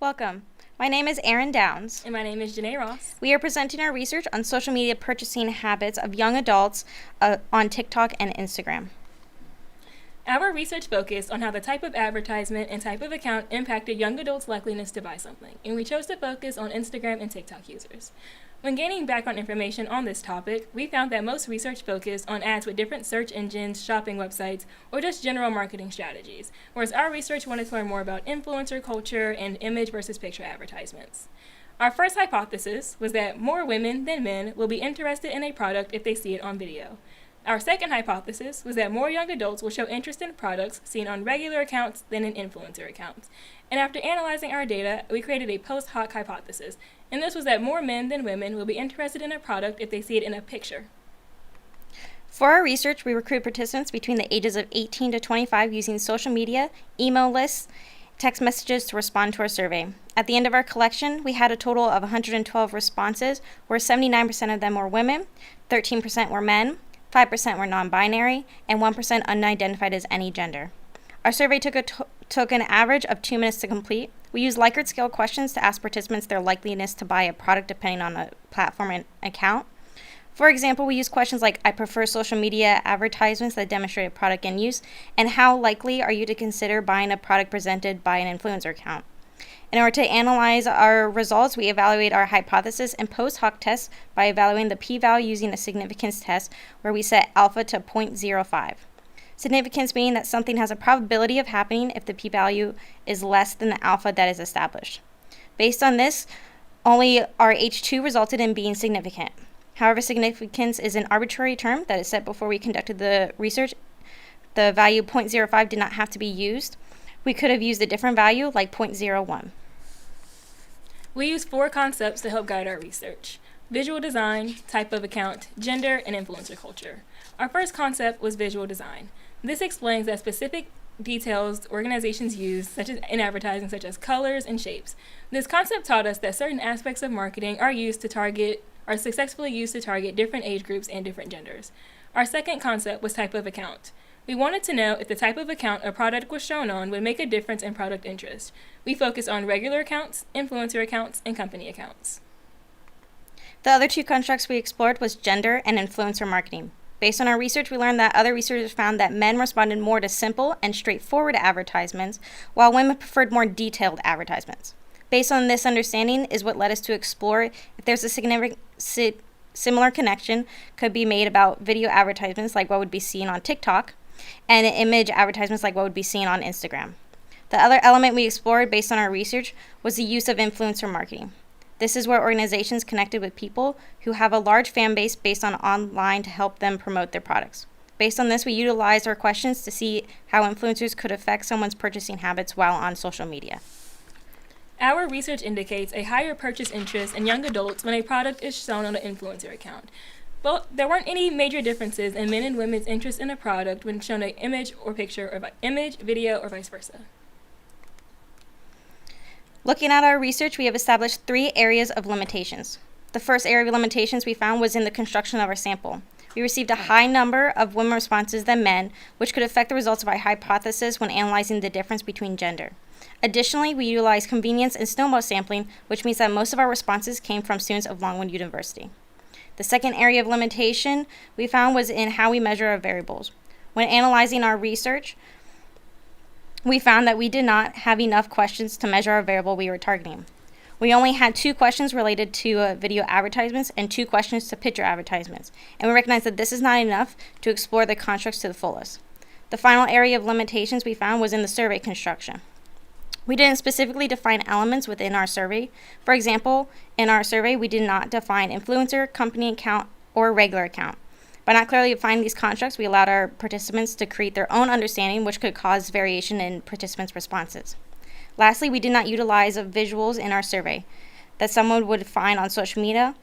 Welcome. My name is Erin Downs. And my name is Janae Ross. We are presenting our research on social media purchasing habits of young adults on TikTok and Instagram. Our research focused on how the type of advertisement and type of account impacted young adults' likeliness to buy something, and we chose to focus on Instagram and TikTok users. When gaining background information on this topic, we found that most research focused on ads with different search engines, shopping websites, or just general marketing strategies, whereas our research wanted to learn more about influencer culture and image versus picture advertisements. Our first hypothesis was that more women than men will be interested in a product if they see it on video. Our second hypothesis was that more young adults will show interest in products seen on regular accounts than in influencer accounts. And after analyzing our data, we created a post hoc hypothesis, and this was that more men than women will be interested in a product if they see it in a picture. For our research, we recruit participants between the ages of 18 to 25 using social media, email lists, text messages to respond to our survey. At the end of our collection, we had a total of 112 responses, where 79% of them were women, 13% were men, 5% were non-binary, and 1% unidentified as any gender. Our survey took an average of 2 minutes to complete. We used Likert scale questions to ask participants their likeliness to buy a product depending on a platform and account. For example, we use questions like, I prefer social media advertisements that demonstrate a product in use, and how likely are you to consider buying a product presented by an influencer account? In order to analyze our results, we evaluate our hypothesis and post hoc tests by evaluating the p-value using a significance test where we set alpha to 0.05. Significance meaning that something has a probability of happening if the p-value is less than the alpha that is established. Based on this, only our H2 resulted in being significant. However, significance is an arbitrary term that is set before we conducted the research. The value 0.05 did not have to be used. We could have used a different value like 0.01. We used 4 concepts to help guide our research: visual design, type of account, gender, and influencer culture. Our first concept was visual design. This explains that specific details organizations use, such as in advertising, such as colors and shapes. This concept taught us that certain aspects of marketing are successfully used to target different age groups and different genders. Our second concept was type of account. We wanted to know if the type of account a product was shown on would make a difference in product interest. We focused on regular accounts, influencer accounts, and company accounts. The other 2 constructs we explored was gender and influencer marketing. Based on our research, we learned that other researchers found that men responded more to simple and straightforward advertisements, while women preferred more detailed advertisements. Based on this understanding is what led us to explore if there's a significant similar connection could be made about video advertisements like what would be seen on TikTok and image advertisements like what would be seen on Instagram. The other element we explored based on our research was the use of influencer marketing. This is where organizations connected with people who have a large fan base based on online to help them promote their products. Based on this, we utilized our questions to see how influencers could affect someone's purchasing habits while on social media. Our research indicates a higher purchase interest in young adults when a product is shown on an influencer account. But there weren't any major differences in men and women's interest in a product when shown an image or picture, or image, video, or vice versa. Looking at our research, we have established 3 areas of limitations. The first area of limitations we found was in the construction of our sample. We received a high number of women responses than men, which could affect the results of our hypothesis when analyzing the difference between gender. Additionally, we utilized convenience and snowball sampling, which means that most of our responses came from students of Longwood University. The second area of limitation we found was in how we measure our variables. When analyzing our research, we found that we did not have enough questions to measure our variable we were targeting. We only had 2 questions related to video advertisements and 2 questions to picture advertisements, and we recognize that this is not enough to explore the constructs to the fullest. The final area of limitations we found was in the survey construction. We didn't specifically define elements within our survey. For example, in our survey, we did not define influencer, company account, or regular account. By not clearly defining these constructs, we allowed our participants to create their own understanding, which could cause variation in participants' responses. Lastly, we did not utilize visuals in our survey that someone would find on social media.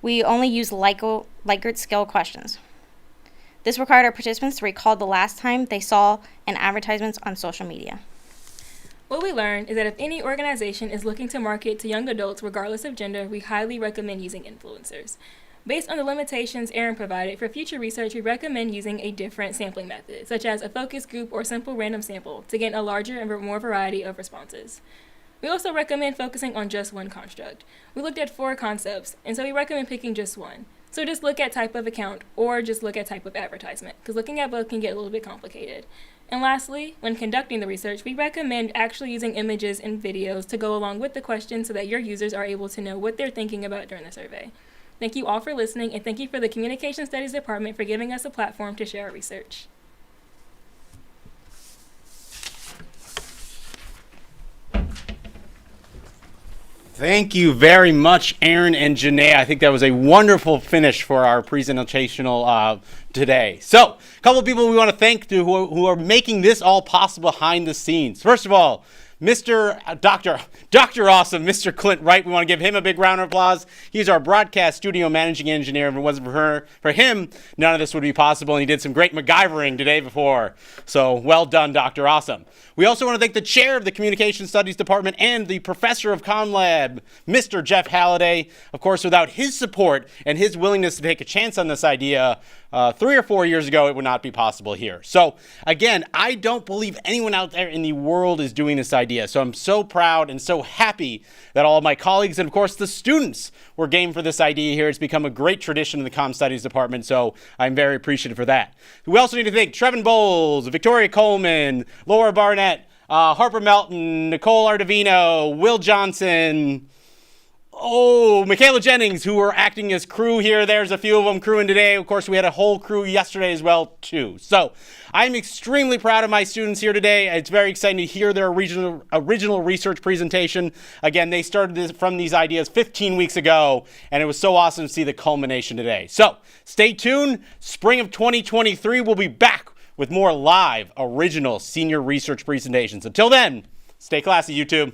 We only used Likert scale questions. This required our participants to recall the last time they saw an advertisement on social media. What we learned is that if any organization is looking to market to young adults regardless of gender, we highly recommend using influencers. Based on the limitations Aaron provided, for future research, we recommend using a different sampling method, such as a focus group or simple random sample, to get a larger and more variety of responses. We also recommend focusing on just one construct. We looked at 4 concepts, and so we recommend picking just one. So just look at type of account or just look at type of advertisement, because looking at both can get a little bit complicated. And lastly, when conducting the research, we recommend actually using images and videos to go along with the questions so that your users are able to know what they're thinking about during the survey. Thank you all for listening, and thank you for the Communication Studies Department for giving us a platform to share our research. Thank you very much, Aaron and Janae. I think that was a wonderful finish for our presentational today. So, a couple of people we want to thank who are making this all possible behind the scenes. First of all, Dr. Awesome, Mr. Clint Wright. We want to give him a big round of applause. He's our broadcast studio managing engineer. If it wasn't for him, none of this would be possible. And he did some great MacGyvering today before. So well done, Dr. Awesome. We also want to thank the chair of the Communication Studies Department and the professor of ComLab, Mr. Jeff Halliday. Of course, without his support and his willingness to take a chance on this idea 3 or 4 years ago, it would not be possible here. So again, I don't believe anyone out there in the world is doing this idea. So I'm so proud and so happy that all of my colleagues and of course the students were game for this idea here. It's become a great tradition in the Comm Studies Department, so I'm very appreciative for that. We also need to thank Trevin Bowles, Victoria Coleman, Laura Barnett, Harper Melton, Nichole Ardavino, Will Johnson, Michaela Jennings, who are acting as crew here. There's a few of them crewing today. Of course, we had a whole crew yesterday as well, too. So I'm extremely proud of my students here today. It's very exciting to hear their original research presentation. Again, they started from these ideas 15 weeks ago, and it was so awesome to see the culmination today. So stay tuned. Spring of 2023, we'll be back with more live, original senior research presentations. Until then, stay classy, YouTube.